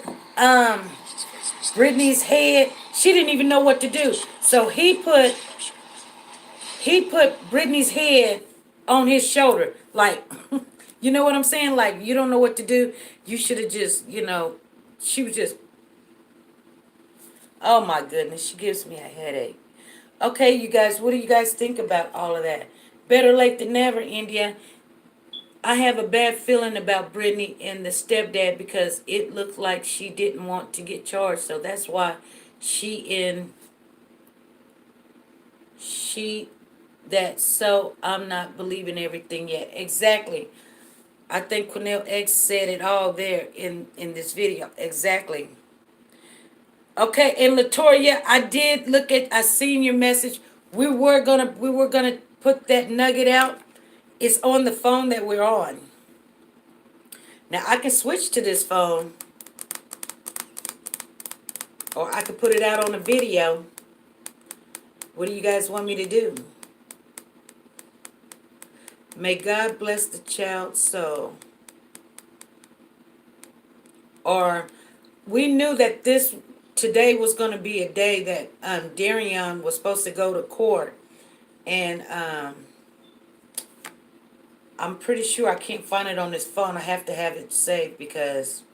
Brittany's head. She didn't even know what to do. So he put Brittany's head on his shoulder. Like, you know what I'm saying? Like, you don't know what to do. You should have just, she was just, oh my goodness, she gives me a headache. Okay, you guys, what do you guys think about all of that? Better late than never, India. I have a bad feeling about Brittany and the stepdad because it looked like she didn't want to get charged. So that's why so I'm not believing everything yet. Exactly. I think Cornell X said it all there in this video. Exactly. Okay, and Latoya, I seen your message. We were gonna put that nugget out. It's on the phone that we're on. Now I can switch to this phone. Or I could put it out on a video. What do you guys want me to do? May God bless the child's soul. Or we knew that today was going to be a day that Darian was supposed to go to court. And I'm pretty sure I can't find it on this phone. I have to have it saved because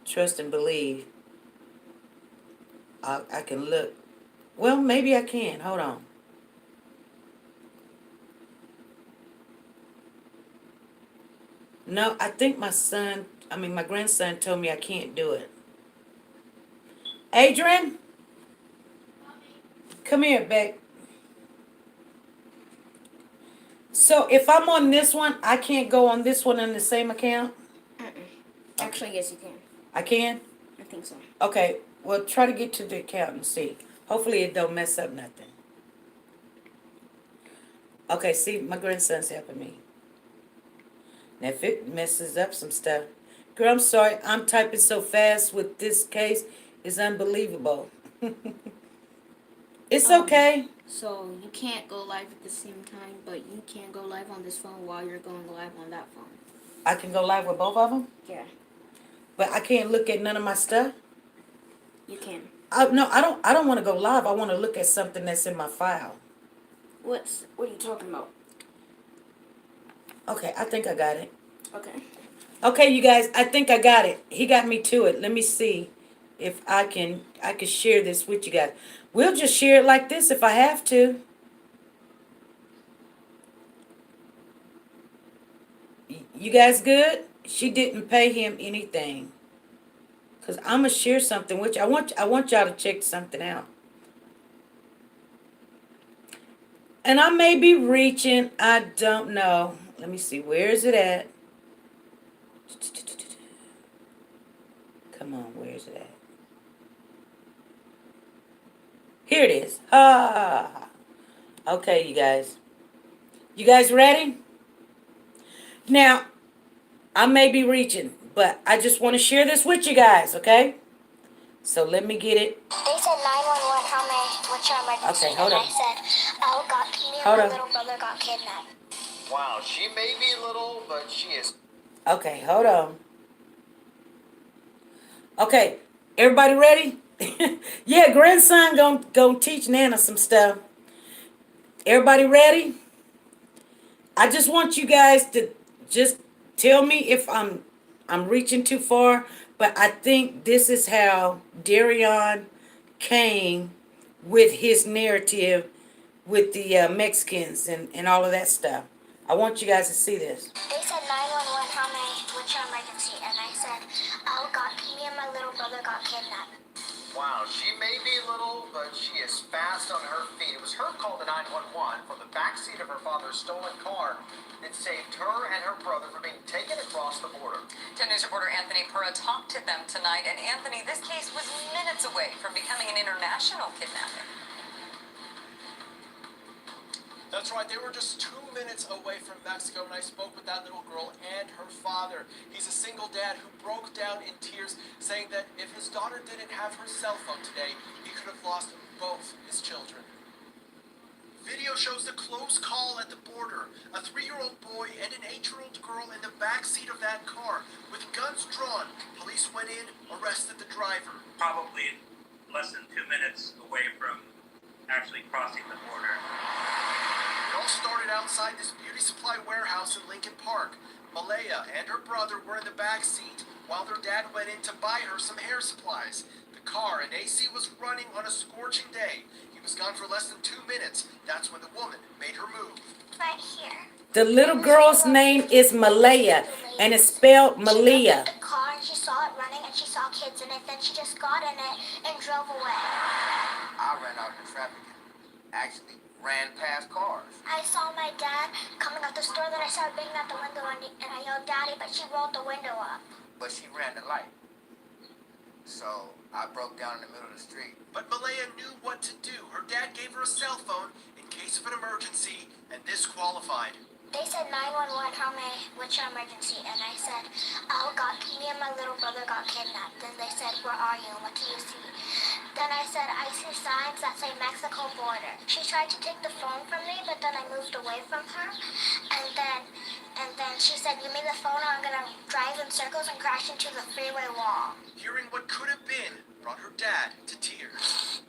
trust and believe. I can look. Well, maybe I can. Hold on. No, I think my grandson told me I can't do it. Adrian? Come here, Beck. So if I'm on this one, I can't go on this one in the same account? Actually, yes, you can. I can? I think so. Okay, well, try to get to the account and see. Hopefully it don't mess up nothing. Okay, see, my grandson's helping me. Now, if it messes up some stuff. Girl, I'm sorry. I'm typing so fast with this case. It's unbelievable. It's okay. So you can't go live at the same time, but you can go live on this phone while you're going live on that phone. I can go live with both of them? Yeah, But I can't look at none of my stuff? you can. No, I don't want to go live. I want to look at something that's in my file. What are you talking about? Okay, I think I got it. Okay. Okay, you guys, I think I got it. He got me to it. Let me see if I can share this with you guys. We'll just share it like this if I have to. You guys good? She didn't pay him anything. Cause I'm gonna share something which I want y'all to check something out. And I may be reaching, I don't know. Let me see, where is it at? Come on, where is it at? Here it is. Ah. Okay, you guys. You guys ready? Now, I may be reaching, but I just want to share this with you guys, okay? So let me get it. They said 911, what's your emergency? Okay, hold and on. I said, me and Hold my on. little brother got kidnapped. Wow, she may be little, but she is. Okay, hold on. Okay, everybody ready? Yeah, grandson gonna teach Nana some stuff. Everybody ready? I just want you guys to just tell me if I'm reaching too far, but I think this is how Darion came with his narrative with the Mexicans and all of that stuff. I want you guys to see this. They said 911, what's your emergency? And I said, me and my little brother got kidnapped. Wow, she may be little, but she is fast on her feet. It was her call to 911 from the backseat of her father's stolen car. It saved her and her brother from being taken across the border. 10 News reporter Anthony Pura talked to them tonight. And Anthony, this case was minutes away from becoming an international kidnapping. That's right, they were just 2 minutes away from Mexico, and I spoke with that little girl and her father. He's a single dad who broke down in tears, saying that if his daughter didn't have her cell phone today, he could have lost both his children. Video shows the close call at the border. A 3-year-old boy and an 8-year-old girl in the backseat of that car. With guns drawn, police went in, arrested the driver. Probably less than 2 minutes away from actually crossing the border. It all started outside this beauty supply warehouse in Lincoln Park. Malaya and her brother were in the back seat while their dad went in to buy her some hair supplies. The car and AC was running on a scorching day. He was gone for less than 2 minutes. That's when the woman made her move. Right here. The little girl's name is Malaya, and it's spelled Malia. She looked at the car and she saw it running and she saw kids in it. Then she just got in it and drove away. I ran out in traffic and actually ran past cars. I saw my dad coming out the store, then I started banging out the window and I yelled, Daddy, but she rolled the window up. But she ran the light. So I broke down in the middle of the street. But Malaya knew what to do. Her dad gave her a cell phone in case of an emergency, and this qualified. They said 911, what's your emergency? And I said, me and my little brother got kidnapped. Then they said, where are you? What do you see? Then I said, I see signs that say Mexico border. She tried to take the phone from me, but then I moved away from her. And then she said, give me the phone or I'm gonna drive in circles and crash into the freeway wall. Hearing what could have been brought her dad to tears.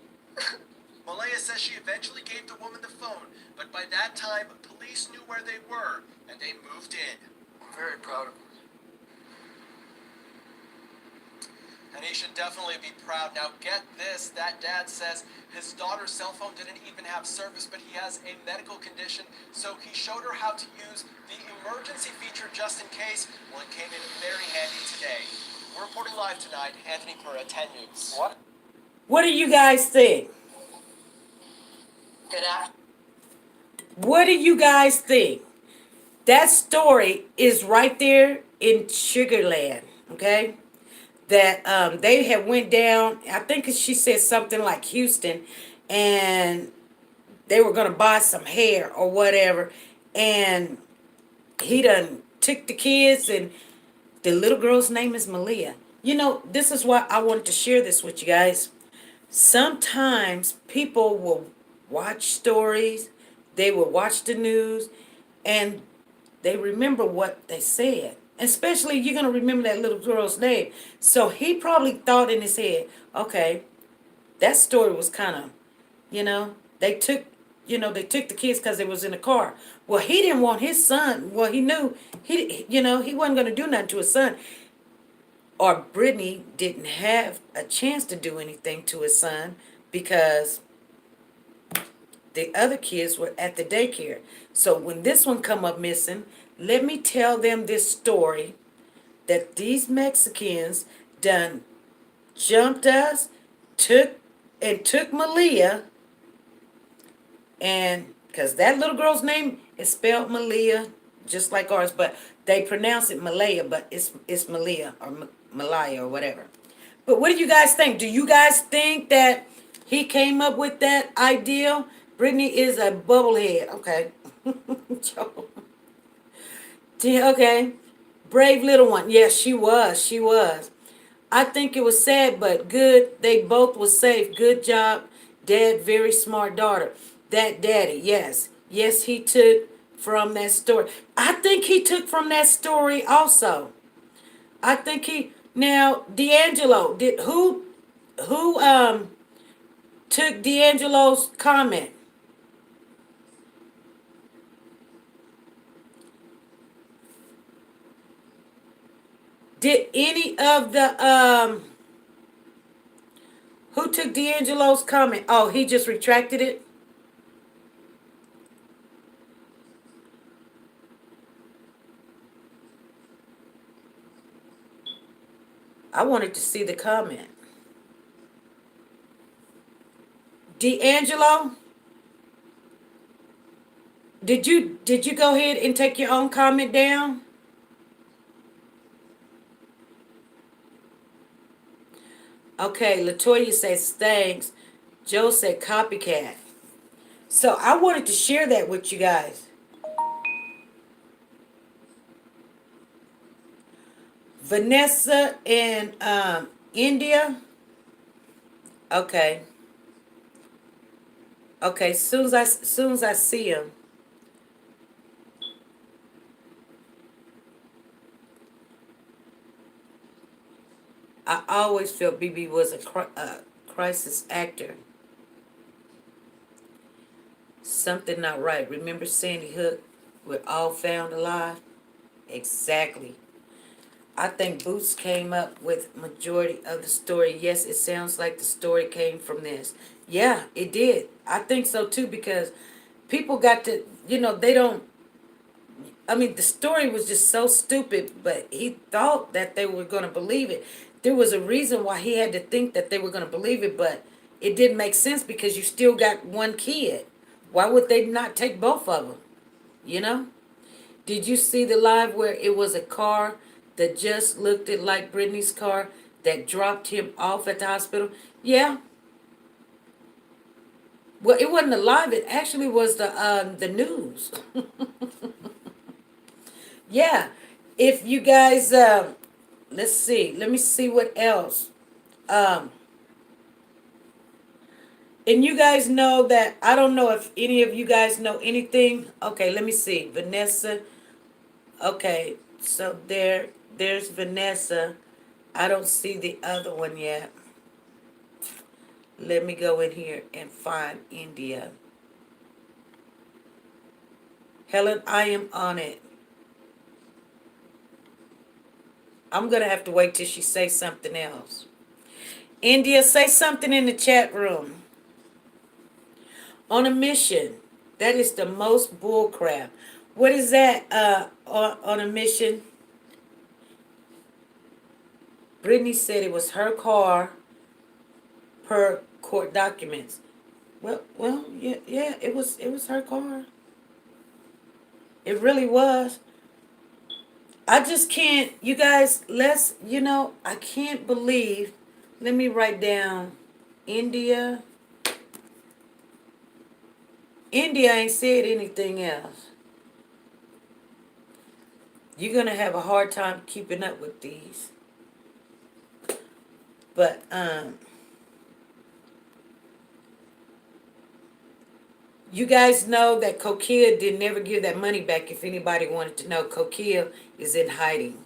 Malaya says she eventually gave the woman the phone, but by that time, police knew where they were, and they moved in. I'm very proud of her. And he should definitely be proud. Now get this, that dad says his daughter's cell phone didn't even have service, but he has a medical condition, so he showed her how to use the emergency feature just in case. Well, it came in very handy today. We're reporting live tonight, Anthony Pura, 10 News. What do you guys think? Good afternoon. What do you guys think? That story is right there in Sugarland, okay? That they had went down, I think she said something like Houston, and they were going to buy some hair or whatever, and he done took the kids, and the little girl's name is Malia. You know, this is why I wanted to share this with you guys. Sometimes people will watch stories, they will watch the news, and they remember what they said. Especially, you're going to remember that little girl's name. So he probably thought in his head, okay, that story was kind of, they took they took the kids because they was in the car. Well, he didn't want his son. Well, he knew he wasn't going to do nothing to his son. Or Brittany didn't have a chance to do anything to his son because the other kids were at the daycare. So when this one come up missing, let me tell them this story that these Mexicans done jumped us, took Malia, and because that little girl's name is spelled Malia, just like ours, but they pronounce it Malaya, but it's Malia or Malaya or whatever. But what do you guys think? Do you guys think that he came up with that idea? Brittany is a bubblehead. Okay. Okay. Brave little one. Yes, she was. She was. I think it was sad, but good. They both were safe. Good job, Dad. Very smart daughter. That daddy, yes. Yes, he took from that story. I think he took from that story also. I think now D'Angelo, who took D'Angelo's comment? Did any of the who took D'Angelo's comment? Oh, he just retracted it. I wanted to see the comment. D'Angelo, did you go ahead and take your own comment down? Okay, Latoya says thanks. Joe said copycat. So I wanted to share that with you guys. Vanessa in India. Okay. Okay, soon as I see him. I always felt BB was a crisis actor. Something not right. Remember Sandy Hook? We're all found alive? Exactly. I think Boots came up with majority of the story. Yes, it sounds like the story came from this. Yeah, it did. I think so too because people got to, they don't, I mean, the story was just so stupid, but he thought that they were going to believe it. There was a reason why he had to think that they were going to believe it, but it didn't make sense because you still got one kid. Why would they not take both of them? You know? Did you see the live where it was a car that just looked like Brittany's car that dropped him off at the hospital? Yeah. Well, it wasn't a live. It actually was the news. Yeah. If you guys, let's see. Let me see what else. Um, and you guys know that, I don't know if any of you guys know anything. Okay, let me see. Vanessa. Okay, so there's Vanessa. I don't see the other one yet. Let me go in here and find India. Helen, I am on it. I'm going to have to wait till she says something else. India, say something in the chat room. On a mission. That is the most bullcrap. What is that on a mission? Brittany said it was her car per court documents. Well, yeah, it was her car. It really was. I just can't, you guys, I can't believe, let me write down India. India ain't said anything else. You're going to have a hard time keeping up with these. But, you guys know that Coquille did never give that money back. If anybody wanted to know, Coquille is in hiding.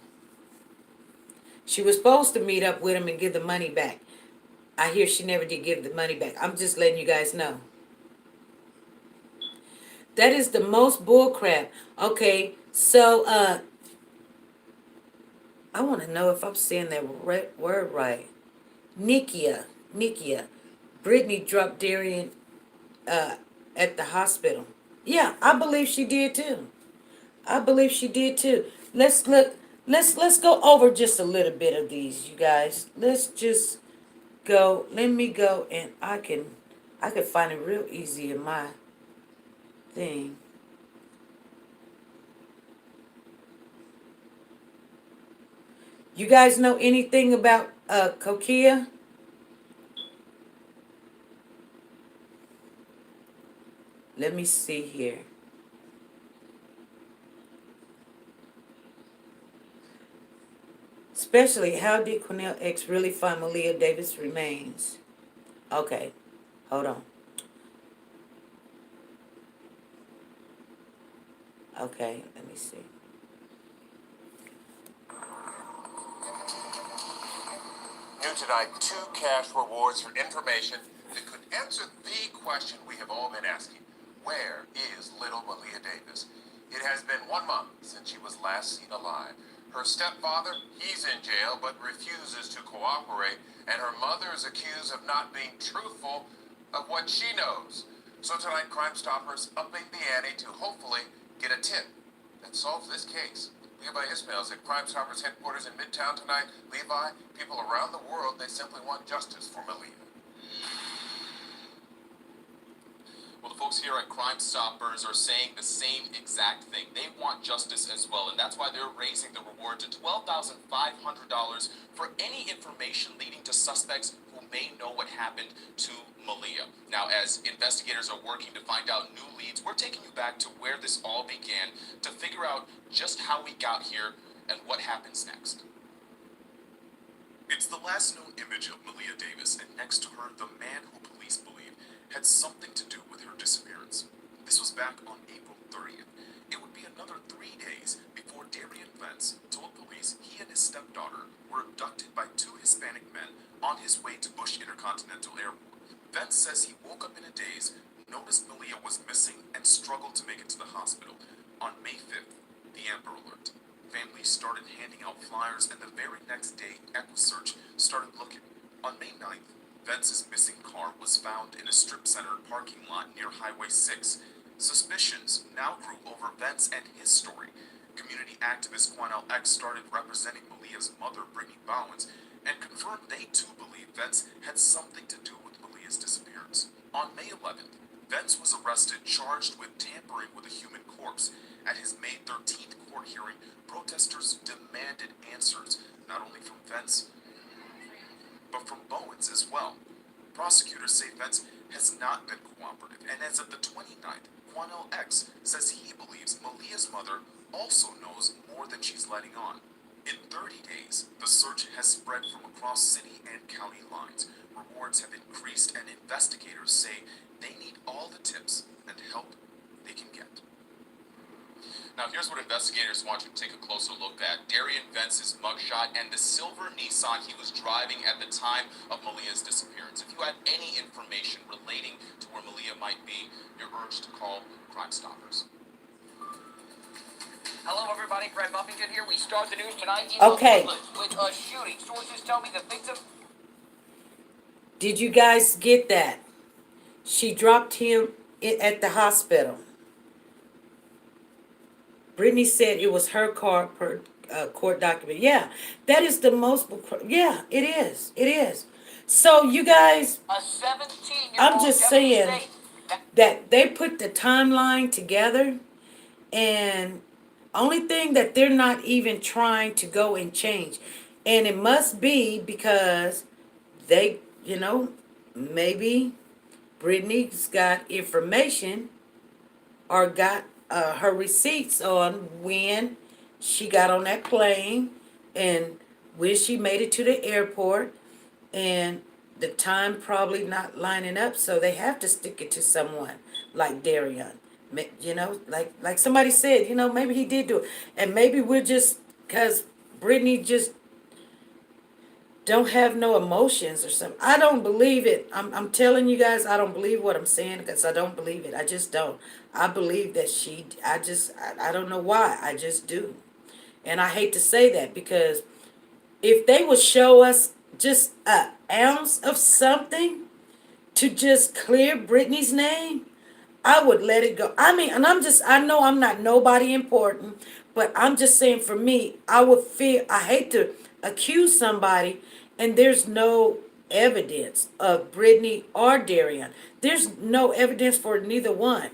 She was supposed to meet up with him and give the money back. I hear she never did give the money back. I'm just letting you guys know. That is the most bullcrap. Okay, so I want to know if I'm saying that word right. Nikia. Brittany dropped Darian uh, at the hospital. Yeah, I believe she did too. I believe she did too. Let's look. Let's go over just a little bit of these, you guys. Let's just go. Let me go, and I can find it real easy in my thing. You guys know anything about Kokia? Let me see here. Especially, how did Cornell X really find Malia Davis' remains? Okay, hold on. Okay, let me see. New tonight, 2 cash rewards for information that could answer the question we have all been asking. Where is little Malia Davis? It has been 1 month since she was last seen alive. Her stepfather, he's in jail but refuses to cooperate, and her mother is accused of not being truthful of what she knows. So tonight, Crime Stoppers upping the ante to hopefully get a tip that solves this case. Levi Ismail's at Crime Stoppers headquarters in Midtown tonight. Levi, people around the world, they simply want justice for Malia. Well, the folks here at Crime Stoppers are saying the same exact thing. They want justice as well, and that's why they're raising the reward to $12,500 for any information leading to suspects who may know what happened to Malia. Now, as investigators are working to find out new leads, we're taking you back to where this all began to figure out just how we got here and what happens next. It's the last known image of Malia Davis, and next to her, the man who police believe had something to do with her disappearance. This was back on April 30th. It would be another 3 days before Darian Vance told police he and his stepdaughter were abducted by 2 Hispanic men on his way to Bush Intercontinental Airport. Vance says he woke up in a daze, noticed Malia was missing, and struggled to make it to the hospital. On May 5th, the Amber Alert. Families started handing out flyers, and the very next day, EquiSearch started looking. On May 9th, Vance's missing car was found in a strip center parking lot near Highway 6. Suspicions now grew over Vance and his story. Community activist Quanell X started representing Malia's mother, Brittany Bowens, and confirmed they too believe Vance had something to do with Malia's disappearance. On May 11th, Vance was arrested, charged with tampering with a human corpse. At his May 13th court hearing, protesters demanded answers, not only from Vance, but from Bowens as well. Prosecutors say Vance has not been cooperative, and as of the 29th, Quanell X says he believes Malia's mother also knows more than she's letting on. In 30 days, the search has spread from across city and county lines. Rewards have increased, and investigators say they need all the tips and help they can get. Now, here's what investigators want you to take a closer look at. Darian Vance's mugshot and the silver Nissan he was driving at the time of Malia's disappearance. If you have any information relating to where Malia might be, you're urged to call Crime Stoppers. Hello, everybody. Brett Buffington here. We start the news tonight Okay. with a shooting. Sources tell me the victim. Did you guys get that? She dropped him at the hospital. Brittany said it was her car per court document. Yeah, that is the most. Yeah, it is. It is. So you guys, A 17-year-old I'm just deputy saying state that they put the timeline together, and only thing that they're not even trying to go and change, and it must be because they, maybe Brittany's got information or got her receipts on when she got on that plane and when she made it to the airport, and the time probably not lining up, so they have to stick it to someone like Darian. Like somebody said, maybe he did do it, and maybe we're just because Brittany just don't have no emotions or something. I don't believe it. I'm telling you guys, I don't believe what I'm saying because I don't believe it. I just don't. I believe that I don't know why. I just do. And I hate to say that because if they would show us just an ounce of something to just clear Britney's name, I would let it go. I mean, and I know I'm not nobody important, but I'm just saying for me, I hate to accuse somebody and there's no evidence of Brittany or Darian. There's no evidence for neither one.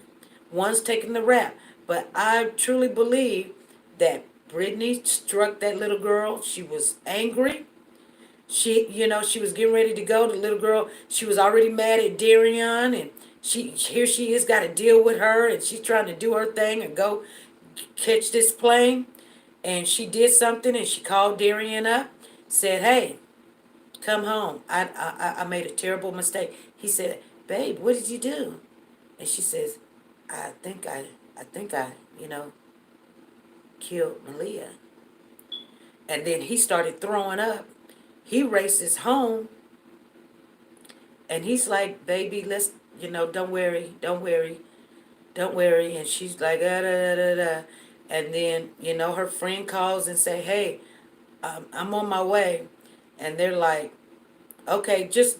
One's taking the rap. But I truly believe that Brittany struck that little girl. She was angry. She was getting ready to go. The little girl, she was already mad at Darian, and here she is, got to deal with her, and she's trying to do her thing and go catch this plane. And she did something, and she called Darian up, said, "Hey, come home. I made a terrible mistake." He said, "Babe, what did you do?" And she says, I think I killed Malia." And then he started throwing up. He races home. And he's like, "Baby, don't worry, don't worry, don't worry." And she's like, da, da, da, da, da. And then, her friend calls and say, "Hey, I'm on my way." And they're like, "Okay, just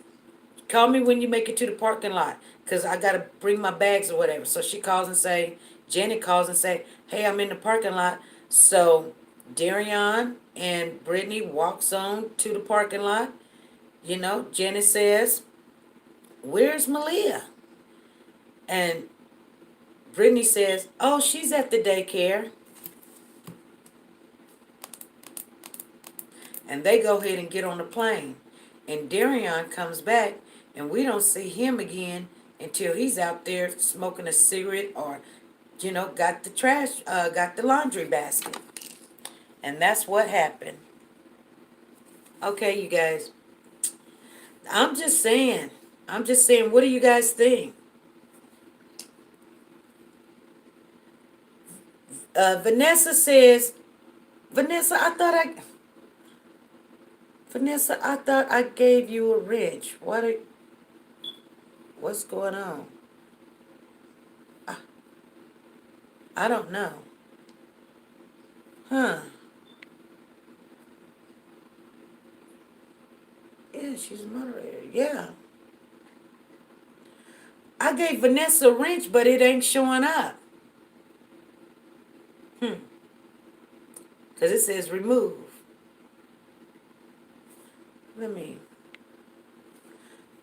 call me when you make it to the parking lot, because I got to bring my bags or whatever." So she calls and say, Janet calls and say, "Hey, I'm in the parking lot." So Darian and Brittany walks on to the parking lot. Janet says, "Where's Malia?" And Brittany says, "Oh, she's at the daycare." And they go ahead and get on the plane. And Darian comes back, and we don't see him again until he's out there smoking a cigarette or, got the laundry basket. And that's what happened. Okay, you guys. I'm just saying. What do you guys think? Vanessa says, Vanessa, I thought I gave you a wrench. What's going on? I don't know. Huh. Yeah, she's a moderator. Yeah. I gave Vanessa a wrench, but it ain't showing up. Because it says remove.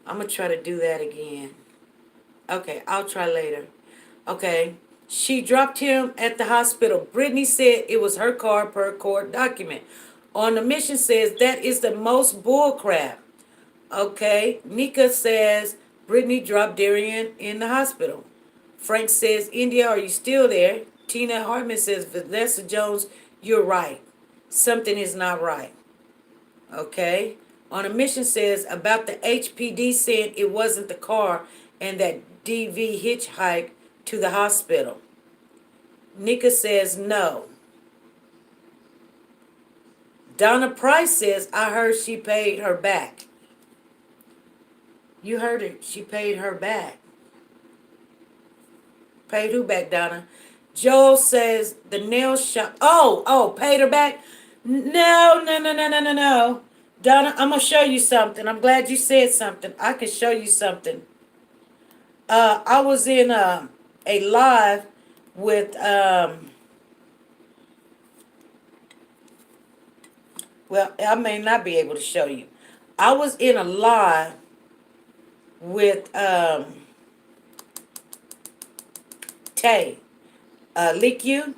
I'm going to try to do that again. Okay, I'll try later. Okay. She dropped him at the hospital. Brittany said it was her car per court document. On the mission says that is the most bullcrap. Okay. Nika says Brittany dropped Darian in the hospital. Frank says, "India, are you still there?" Tina Hartman says, "Vanessa Jones, you're right. Something is not right." Okay. On a mission says about the HPD saying it wasn't the car and that DV hitchhiked to the hospital. Nika says no. Donna Price says, "I heard she paid her back." You heard it. She paid her back. Paid who back, Donna? Joel says the nail shop. Paid her back? No, no, no, no, no, no, no. Donna, I'm going to show you something. I'm glad you said something. I can show you something. I was in a live with, well, I may not be able to show you. I was in a live with Tay, Liku,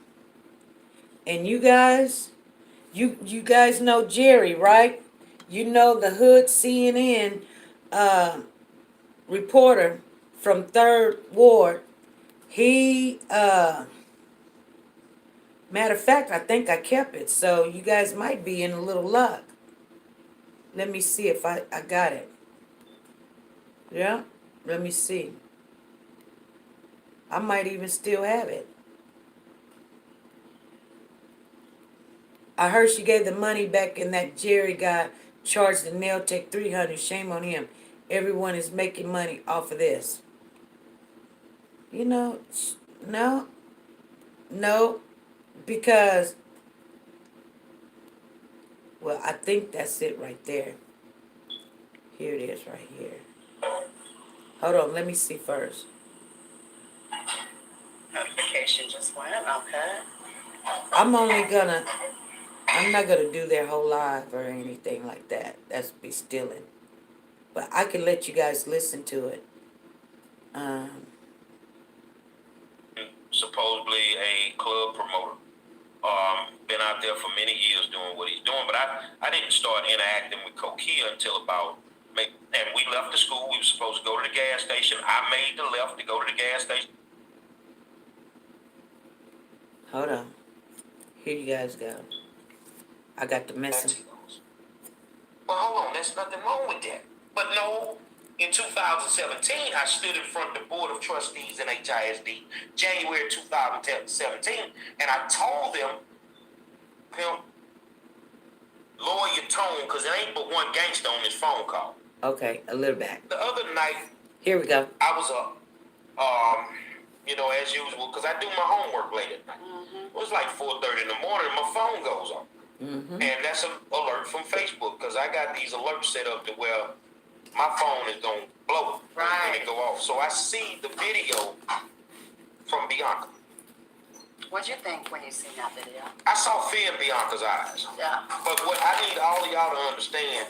and you guys know Jerry, right? You know the Hood CNN reporter from 3rd Ward. He, matter of fact, I think I kept it, so you guys might be in a little luck. Let me see if I got it. Yeah, let me see. I might even still have it. I heard she gave the money back and that Jerry guy charged the nail tech 300. Shame on him. Everyone is making money off of this. You know, no, no, because, well, I think that's it right there. Here it is right here. Hold on, let me see first. Notification just went, okay. I'm not gonna do their whole live or anything like that. That's be stealing. But I can let you guys listen to it. Supposedly a club promoter. Been out there for many years doing what he's doing, but I didn't start interacting with Kokia until about and we left the school. We were supposed to go to the gas station. I made the left to go to the gas station. Hold on. Here you guys go. I got the message. Well, hold on. There's nothing wrong with that. But no, in 2017, I stood in front of the Board of Trustees in HISD, January 2017, and I told them, lower your tone, because it ain't but one gangster on this phone call. Okay, a little back. The other night, here we go. I was up, as usual, because I do my homework late at night. It was like 4:30 in the morning, and my phone goes off. And that's an alert from Facebook, because I got these alerts set up to where my phone is going to blow when it go off. So I see the video from Bianca. What'd you think when you seen that video? I saw fear in Bianca's eyes. Yeah. But what I need all of y'all to understand,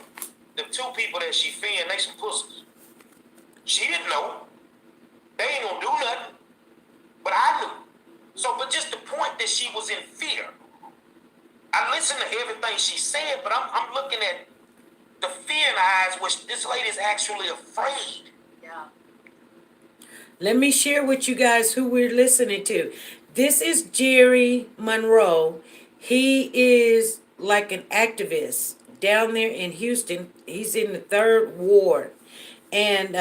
the two people that she fearing, they some pussies. She didn't know. They ain't gonna do nothing. But I knew. So, but just the point that she was in fear. I listened to everything she said, but I'm looking at the fear in her eyes, which this lady is actually afraid. Yeah. Let me share with you guys who we're listening to. This is Jerry Monroe. He is like an activist down there in Houston. He's in the 3rd Ward. And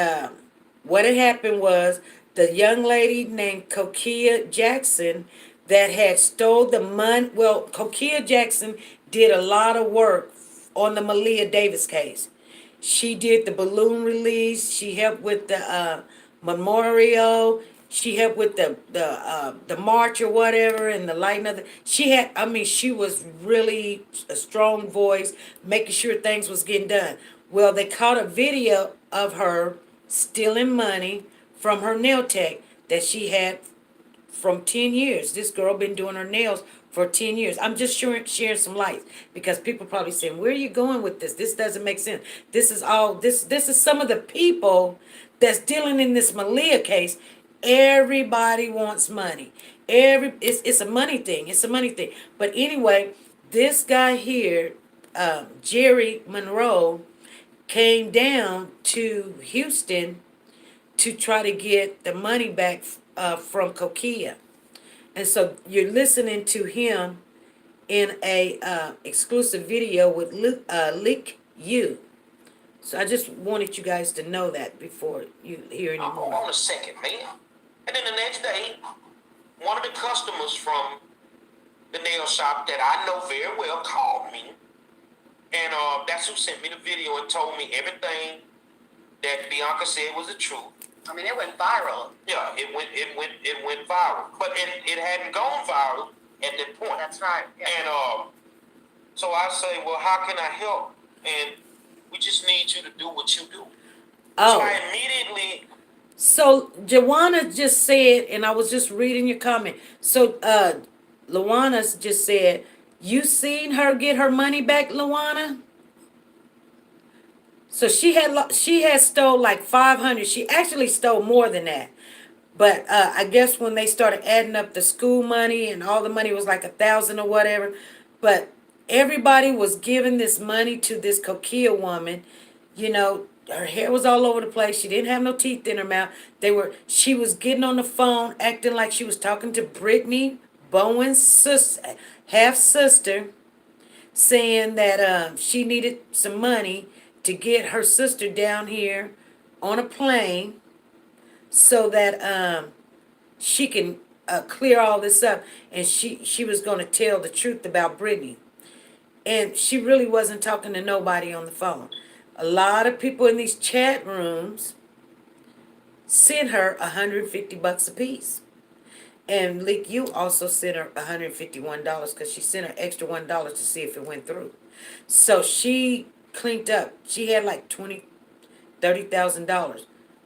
what had happened was the young lady named Kokia Jackson that had stole the money. Well, Kokia Jackson did a lot of work on the Malia Davis case. She did the balloon release. She helped with the memorial. She helped with the march or whatever and the lighting of the. She was really a strong voice, making sure things was getting done. Well, they caught a video of her stealing money from her nail tech that she had from 10 years. This girl been doing her nails for 10 years. I'm just sharing some lights because people probably saying, where are you going with this? This doesn't make sense. This is some of the people that's dealing in this Malia case. Everybody wants money. It's a money thing. It's a money thing. But anyway, this guy here, Jerry Monroe, came down to Houston to try to get the money back from Kokia. And so you're listening to him in a exclusive video with Lick You. So I just wanted you guys to know that before you hear any more. On a second, man. And then the next day, one of the customers from the nail shop that I know very well called me. And that's who sent me the video and told me everything that Bianca said was the truth. I mean, it went viral. Yeah, it went viral. But it hadn't gone viral at that point. That's right. Yeah. And so I say, well, how can I help? And we just need you to do what you do. Oh. So I immediately. So Joanna just said, and I was just reading your comment. So Luana just said, you seen her get her money back, Luana? So she had stole like 500. She actually stole more than that. But I guess when they started adding up the school money and all the money was like 1,000 or whatever. But everybody was giving this money to this Kokia woman. You know, her hair was all over the place. She didn't have no teeth in her mouth. She was getting on the phone acting like she was talking to Brittany Bowen's sister, half sister, saying that she needed some money to get her sister down here on a plane so that she can clear all this up. And she was going to tell the truth about Brittany. And she really wasn't talking to nobody on the phone. A lot of people in these chat rooms sent her $150 a piece. And Leak, you also sent her $151 because she sent her extra $1 to see if it went through. So she cleaned up. She had like $30,000.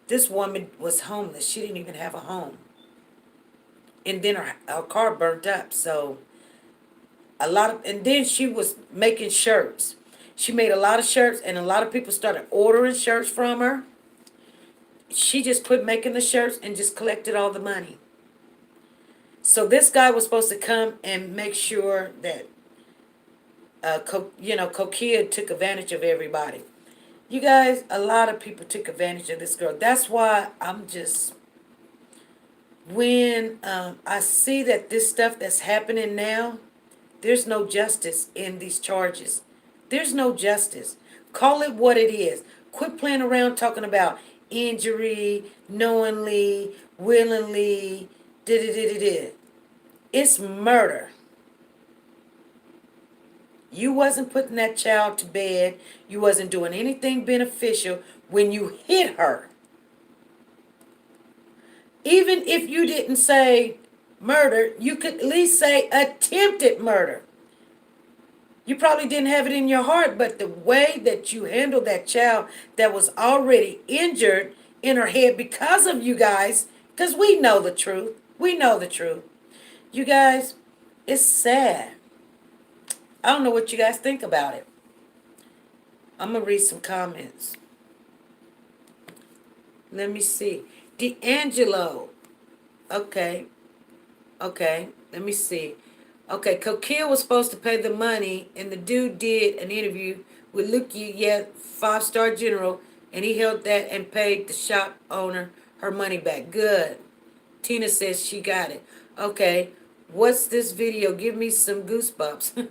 This woman was homeless. She didn't even have a home. And then her car burnt up. So and then she was making shirts. She made a lot of shirts, and a lot of people started ordering shirts from her. She just quit making the shirts and just collected all the money. So this guy was supposed to come and make sure that, Coquia took advantage of everybody. You guys, a lot of people took advantage of this girl. That's why I'm just, when I see that this stuff that's happening now, there's no justice in these charges. There's no justice. Call it what it is. Quit playing around talking about injury, knowingly, willingly, da-da-da-da-da. It's murder. You wasn't putting that child to bed. You wasn't doing anything beneficial when you hit her. Even if you didn't say murder, you could at least say attempted murder. You probably didn't have it in your heart, but the way that you handled that child that was already injured in her head because of you guys, because we know the truth. We know the truth. You guys, it's sad. I don't know what you guys think about it. I'm going to read some comments. Let me see. D'Angelo. Okay. Let me see. Okay, Coquille was supposed to pay the money, and the dude did an interview with Lucky, 5-star general, and he held that and paid the shop owner her money back. Good. Tina says she got it. Okay, what's this video? Give me some goosebumps.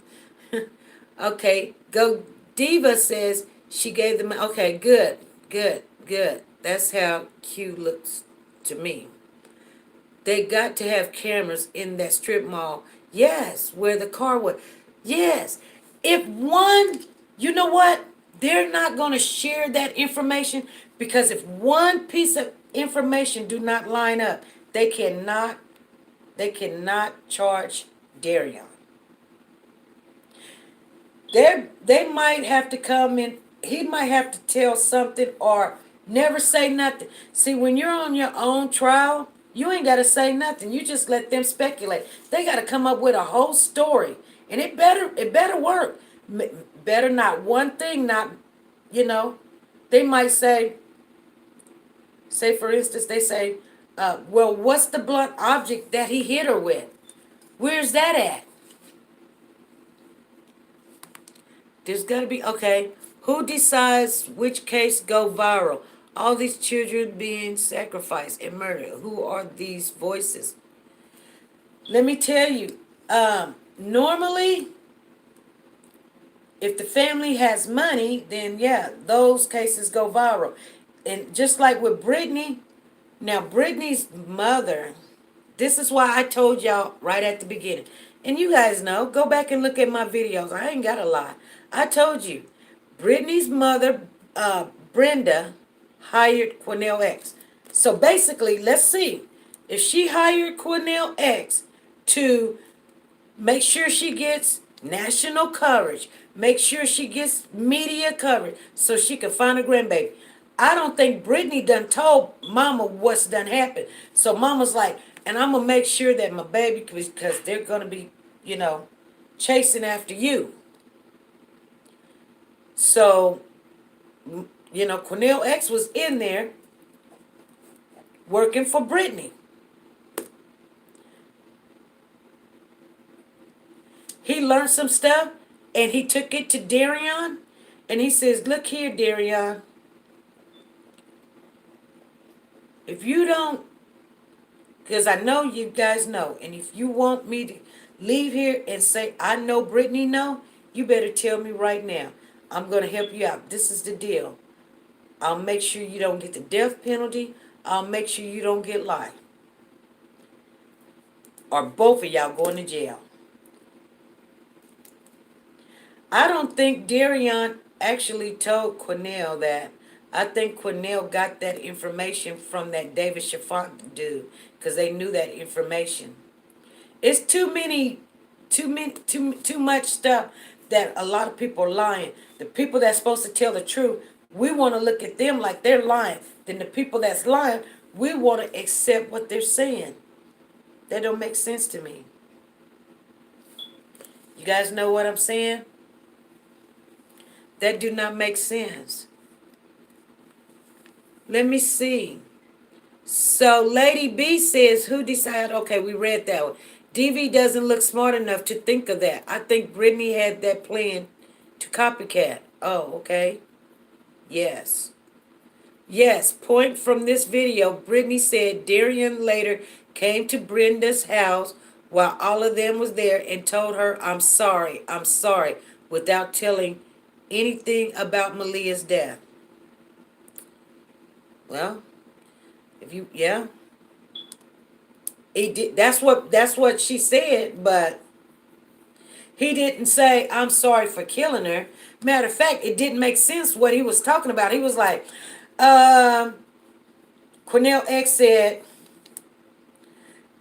Okay, Go Diva says she gave them. Okay, good. That's how Q looks to me. They got to have cameras in that strip mall. Yes, where the car was. Yes. If one, you know what? They're not going to share that information because if one piece of information do not line up, they cannot charge Darion. They might have to come in. He might have to tell something or never say nothing. See, when you're on your own trial, you ain't got to say nothing. You just let them speculate. They got to come up with a whole story, and it better work. Better not one thing, not, They might say for instance, they say, well, what's the blunt object that he hit her with? Where's that at? There's got to be, okay, who decides which case go viral? All these children being sacrificed and murdered. Who are these voices? Let me tell you, normally, if the family has money, then yeah, those cases go viral. And just like with Brittany, now Brittany's mother, this is why I told y'all right at the beginning. And you guys know, go back and look at my videos. I ain't got a lie. I told you, Brittany's mother, Brenda, hired Cornell X. So basically, let's see. If she hired Cornell X to make sure she gets national coverage, make sure she gets media coverage so she can find a grandbaby. I don't think Brittany done told mama what's done happened. So mama's like, and I'm going to make sure that my baby, because they're going to be, chasing after you. So, Cornell X was in there working for Brittany. He learned some stuff and he took it to Darion and he says, look here, Darion. If you don't, because I know you guys know, and if you want me to leave here and say, I know Brittany know, you better tell me right now. I'm going to help you out. This is the deal. I'll make sure you don't get the death penalty. I'll make sure you don't get life. Or both of y'all going to jail. I don't think Darion actually told Cornell that. I think Cornell got that information from that David Shafant dude because they knew that information. It's too much stuff that a lot of people are lying. The people that's supposed to tell the truth, we want to look at them like they're lying. Then the people that's lying, we want to accept what they're saying. That don't make sense to me. You guys know what I'm saying? That do not make sense. Let me see. So Lady B says, who decided? Okay, we read that one. DV doesn't look smart enough to think of that. I think Brittany had that plan to copycat. Oh, okay. Yes. Yes, point from this video. Brittany said Darian later came to Brenda's house while all of them was there and told her, I'm sorry, without telling anything about Malia's death. Well, yeah. He did, that's what she said, but he didn't say, I'm sorry for killing her. Matter of fact, it didn't make sense what he was talking about. He was like, Cornell X said,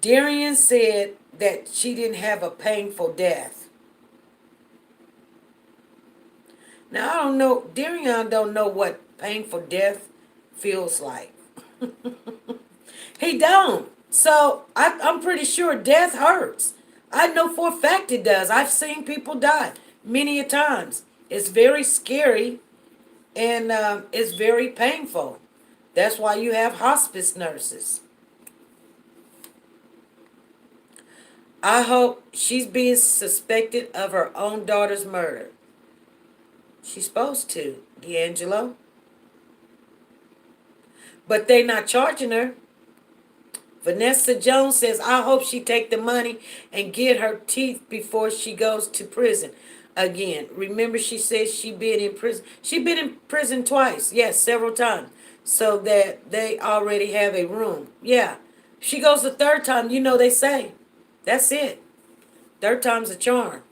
Darian said that she didn't have a painful death. Now, I don't know, Darian don't know what painful death feels like. He don't. So, I'm pretty sure death hurts. I know for a fact it does. I've seen people die many a times. It's very scary and it's very painful. That's why you have hospice nurses. I hope she's being suspected of her own daughter's murder. She's supposed to, D'Angelo. But they not charging her. Vanessa Jones says, I hope she take the money and get her teeth before she goes to prison again. Remember she says she been in prison. She been in prison twice. Yes, several times. So that they already have a room. Yeah. She goes the third time, you know they say. That's it. Third time's a charm.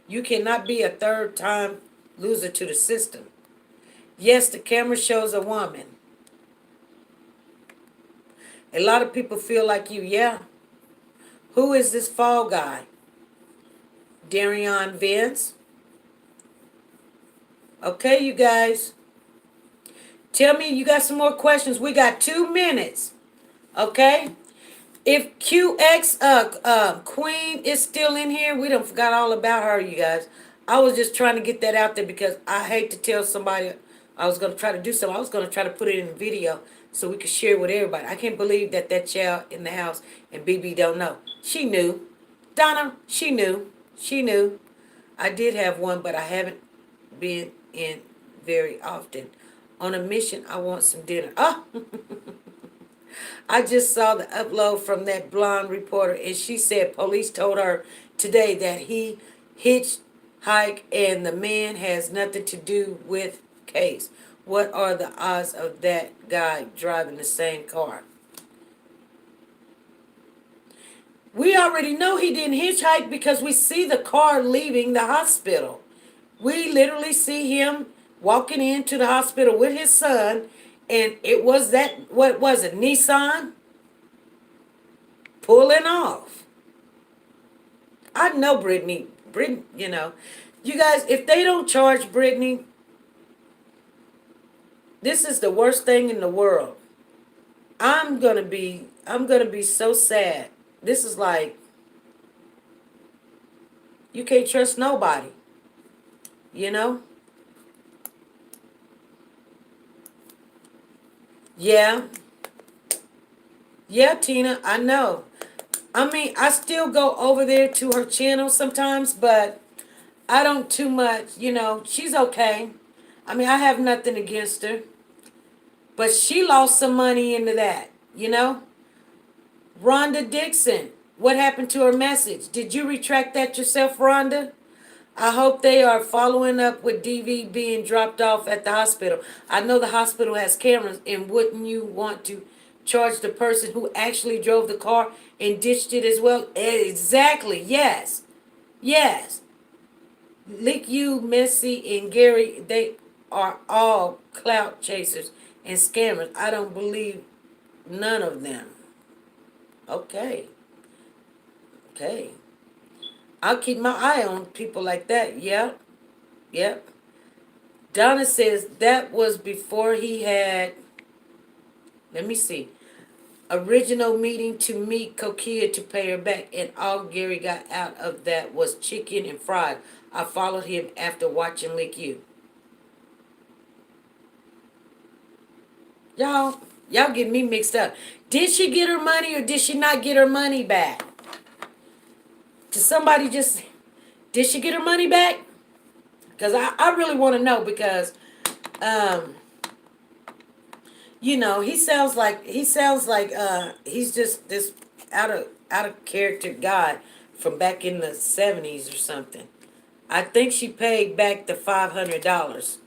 You cannot be a third time loser to the system. Yes, the camera shows a woman. A lot of people feel like you, yeah. Who is this fall guy? Darion Vince? Okay, you guys. Tell me you got some more questions. We got 2 minutes. Okay? If QX Queen is still in here, we done forgot all about her, you guys. I was just trying to get that out there because I hate to tell somebody I was going to try to do something. I was going to try to put it in a video so we could share it with everybody. I can't believe that child in the house and BB don't know. She knew. Donna, she knew. She knew. I did have one, but I haven't been in very often. On a mission, I want some dinner. Oh! I just saw the upload from that blonde reporter, and she said police told her today that he hitchhiked and the man has nothing to do with case. What are the odds of that guy driving the same car? We already know he didn't hitchhike because we see the car leaving the hospital. We literally see him walking into the hospital with his son, and it was that, what was it, Nissan? Pulling off. I know Brittany, you know. You guys, if they don't charge Brittany, this is the worst thing in the world. I'm gonna be so sad. This is like, you can't trust nobody. You know? Yeah. Yeah, Tina, I know. I mean, I still go over there to her channel sometimes, but I don't too much, you know. She's okay. I mean, I have nothing against her. But she lost some money into that, you know? Rhonda Dixon, what happened to her message? Did you retract that yourself, Rhonda? I hope they are following up with DV being dropped off at the hospital. I know the hospital has cameras, and wouldn't you want to charge the person who actually drove the car and ditched it as well? Exactly, yes. Yes. Lick you, Messy, and Gary, they are all clout chasers and scammers. I don't believe none of them. Okay. Okay. I'll keep my eye on people like that. Yep. Yep. Donna says that was before he had, let me see, original meeting to meet Kokia to pay her back, and all Gary got out of that was chicken and fried. I followed him after watching Lick You. Y'all get me mixed up. Did she get her money or did she not get her money back? Did somebody just, did she get her money back? Because I really want to know because, um, he sounds like he's just this out of character guy from back in the 70s or something. I think she paid back the $500.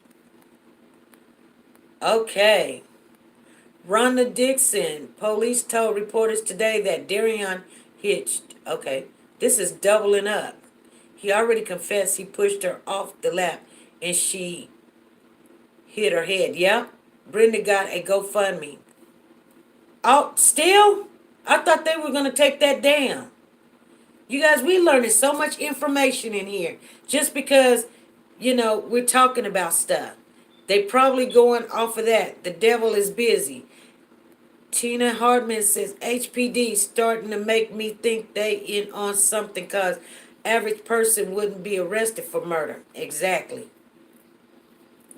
Okay. Rhonda Dixon. Police told reporters today that Darion hitched. Okay. This is doubling up. He already confessed he pushed her off the lap and she hit her head. Yep. Brenda got a GoFundMe. Oh, still? I thought they were going to take that down. You guys, we learning so much information in here just because, we're talking about stuff. They probably going off of that. The devil is busy. Tina Hardman says HPD starting to make me think they in on something because average person wouldn't be arrested for murder. Exactly.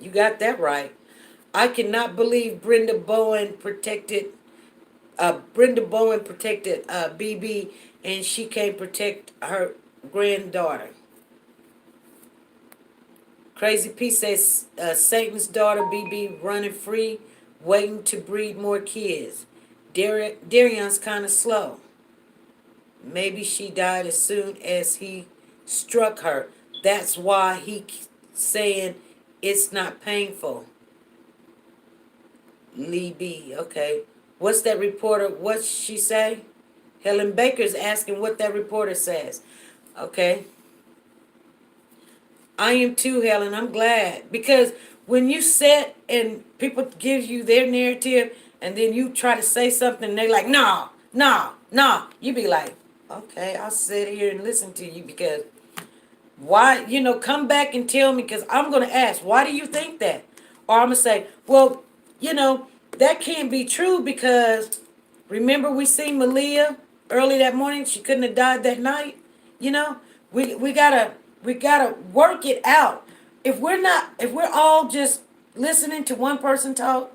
You got that right. I cannot believe Brenda Bowen protected BB and she can't protect her granddaughter. Crazy P says Satan's daughter BB running free, waiting to breed more kids. Darion's kind of slow. Maybe she died as soon as he struck her. That's why he saying it's not painful. Lee B. Okay. What's that reporter? What's she say? Helen Baker's asking what that reporter says. Okay. I am too, Helen. I'm glad. Because when you sit and people give you their narrative and then you try to say something and they're like, no, no, no. You be like, okay, I'll sit here and listen to you because why, come back and tell me because I'm going to ask, why do you think that? Or I'm going to say, well, that can't be true because remember we seen Malia early that morning? She couldn't have died that night. You know, we gotta work it out. If we're all just listening to one person talk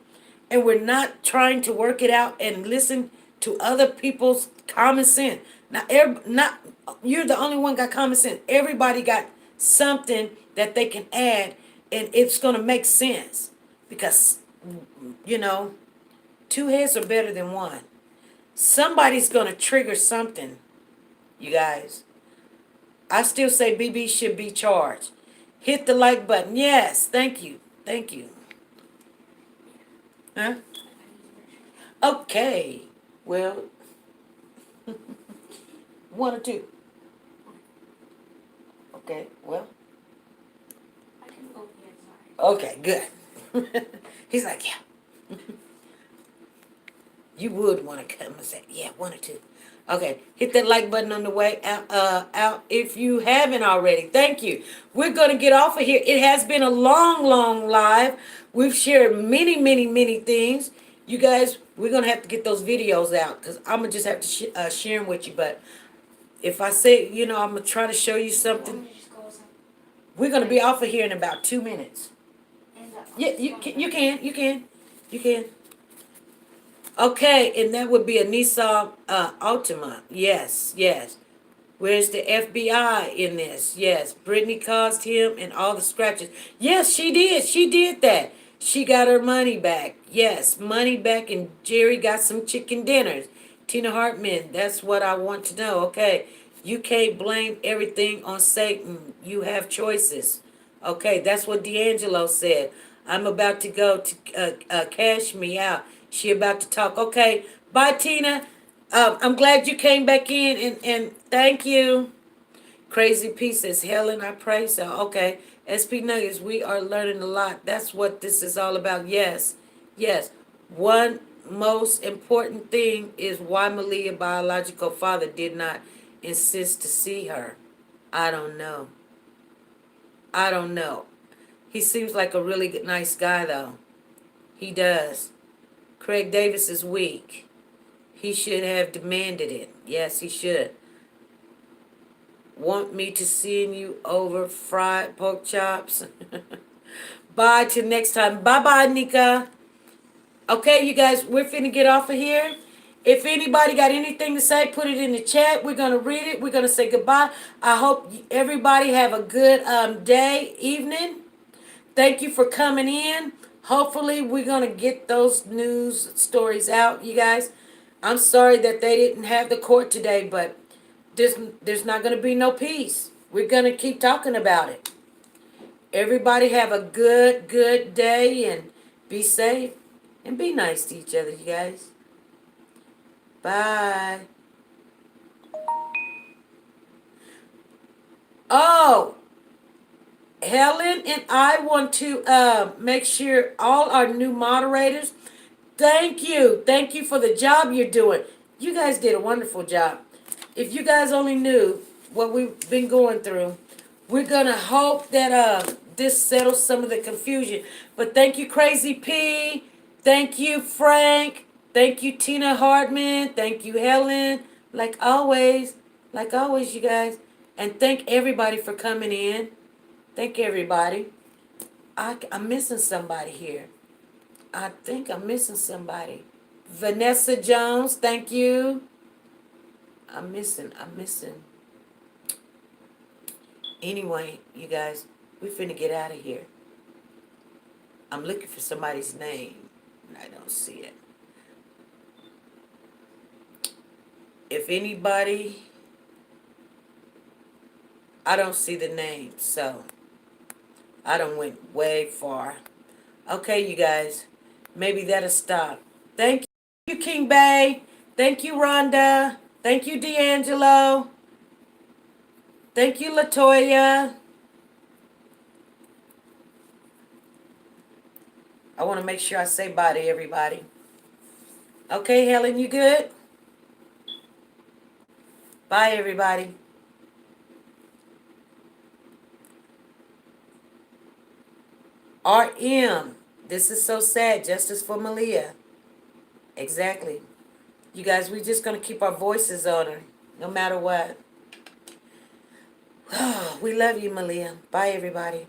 and we're not trying to work it out and listen to other people's common sense. Not you're the only one got common sense. Everybody got something that they can add and it's gonna make sense. Because two heads are better than one. Somebody's gonna trigger something, you guys. I still say BB should be charged. Hit the like button. Yes, thank you. Thank you. Huh? Okay. Well, one or two. Okay, well. I can go the inside. Okay, good. He's like, yeah. You would want to come and say, yeah, one or two. Okay, hit that like button on the way out if you haven't already. Thank you. We're going to get off of here. It has been a long, long live. We've shared many, many, many things. You guys, we're going to have to get those videos out because I'm going to just have to share them with you. But if I say, I'm going to try to show you something. We're going to be off of here in about 2 minutes. Yeah, you can. Okay, and that would be a Nissan Altima. Yes. Where's the FBI in this? Yes, Brittany caused him and all the scratches. Yes, she did. She did that. She got her money back. Yes, money back, and Jerry got some chicken dinners. Tina Hartman, that's what I want to know. Okay, you can't blame everything on Satan. You have choices. Okay, that's what D'Angelo said. I'm about to go to cash me out. She about to talk. Okay, bye, Tina. I'm glad you came back in, and thank you. Crazy P says, Helen, I pray so. Okay. SP Nuggets, we are learning a lot. That's what this is all about. Yes. Yes. One most important thing is why Malia's biological father did not insist to see her. I don't know. I don't know. He seems like a really nice guy, though. He does. Craig Davis is weak. He should have demanded it. Yes, he should. Want me to send you over fried pork chops? Bye till next time. Bye-bye, Nika. Okay, you guys, we're finna get off of here. If anybody got anything to say, put it in the chat. We're going to read it. We're going to say goodbye. I hope everybody have a good day, evening. Thank you for coming in. Hopefully, we're going to get those news stories out, you guys. I'm sorry that they didn't have the court today, but there's not going to be no peace. We're going to keep talking about it. Everybody have a good day and be safe and be nice to each other, you guys. Bye. Oh, Helen and I want to make sure all our new moderators, thank you. Thank you for the job you're doing. You guys did a wonderful job. If you guys only knew what we've been going through, we're going to hope that this settles some of the confusion. But thank you, Crazy P. Thank you, Frank. Thank you, Tina Hartman. Thank you, Helen. Like always, you guys. And thank everybody for coming in. Thank everybody. I'm missing somebody here. I think I'm missing somebody. Vanessa Jones, thank you. I'm missing. Anyway, you guys, we finna get out of here. I'm looking for somebody's name, and I don't see it. If anybody, I don't see the name, so I done went way far. Okay, you guys, maybe that'll stop. Thank you, King Bay. Thank you, Rhonda. Thank you, D'Angelo. Thank you, Latoya. I want to make sure I say bye to everybody. Okay, Helen, you good? Bye, everybody. RM. This is so sad. Justice for Malia. Exactly. You guys, we're just going to keep our voices on her, no matter what. We love you, Malia. Bye, everybody.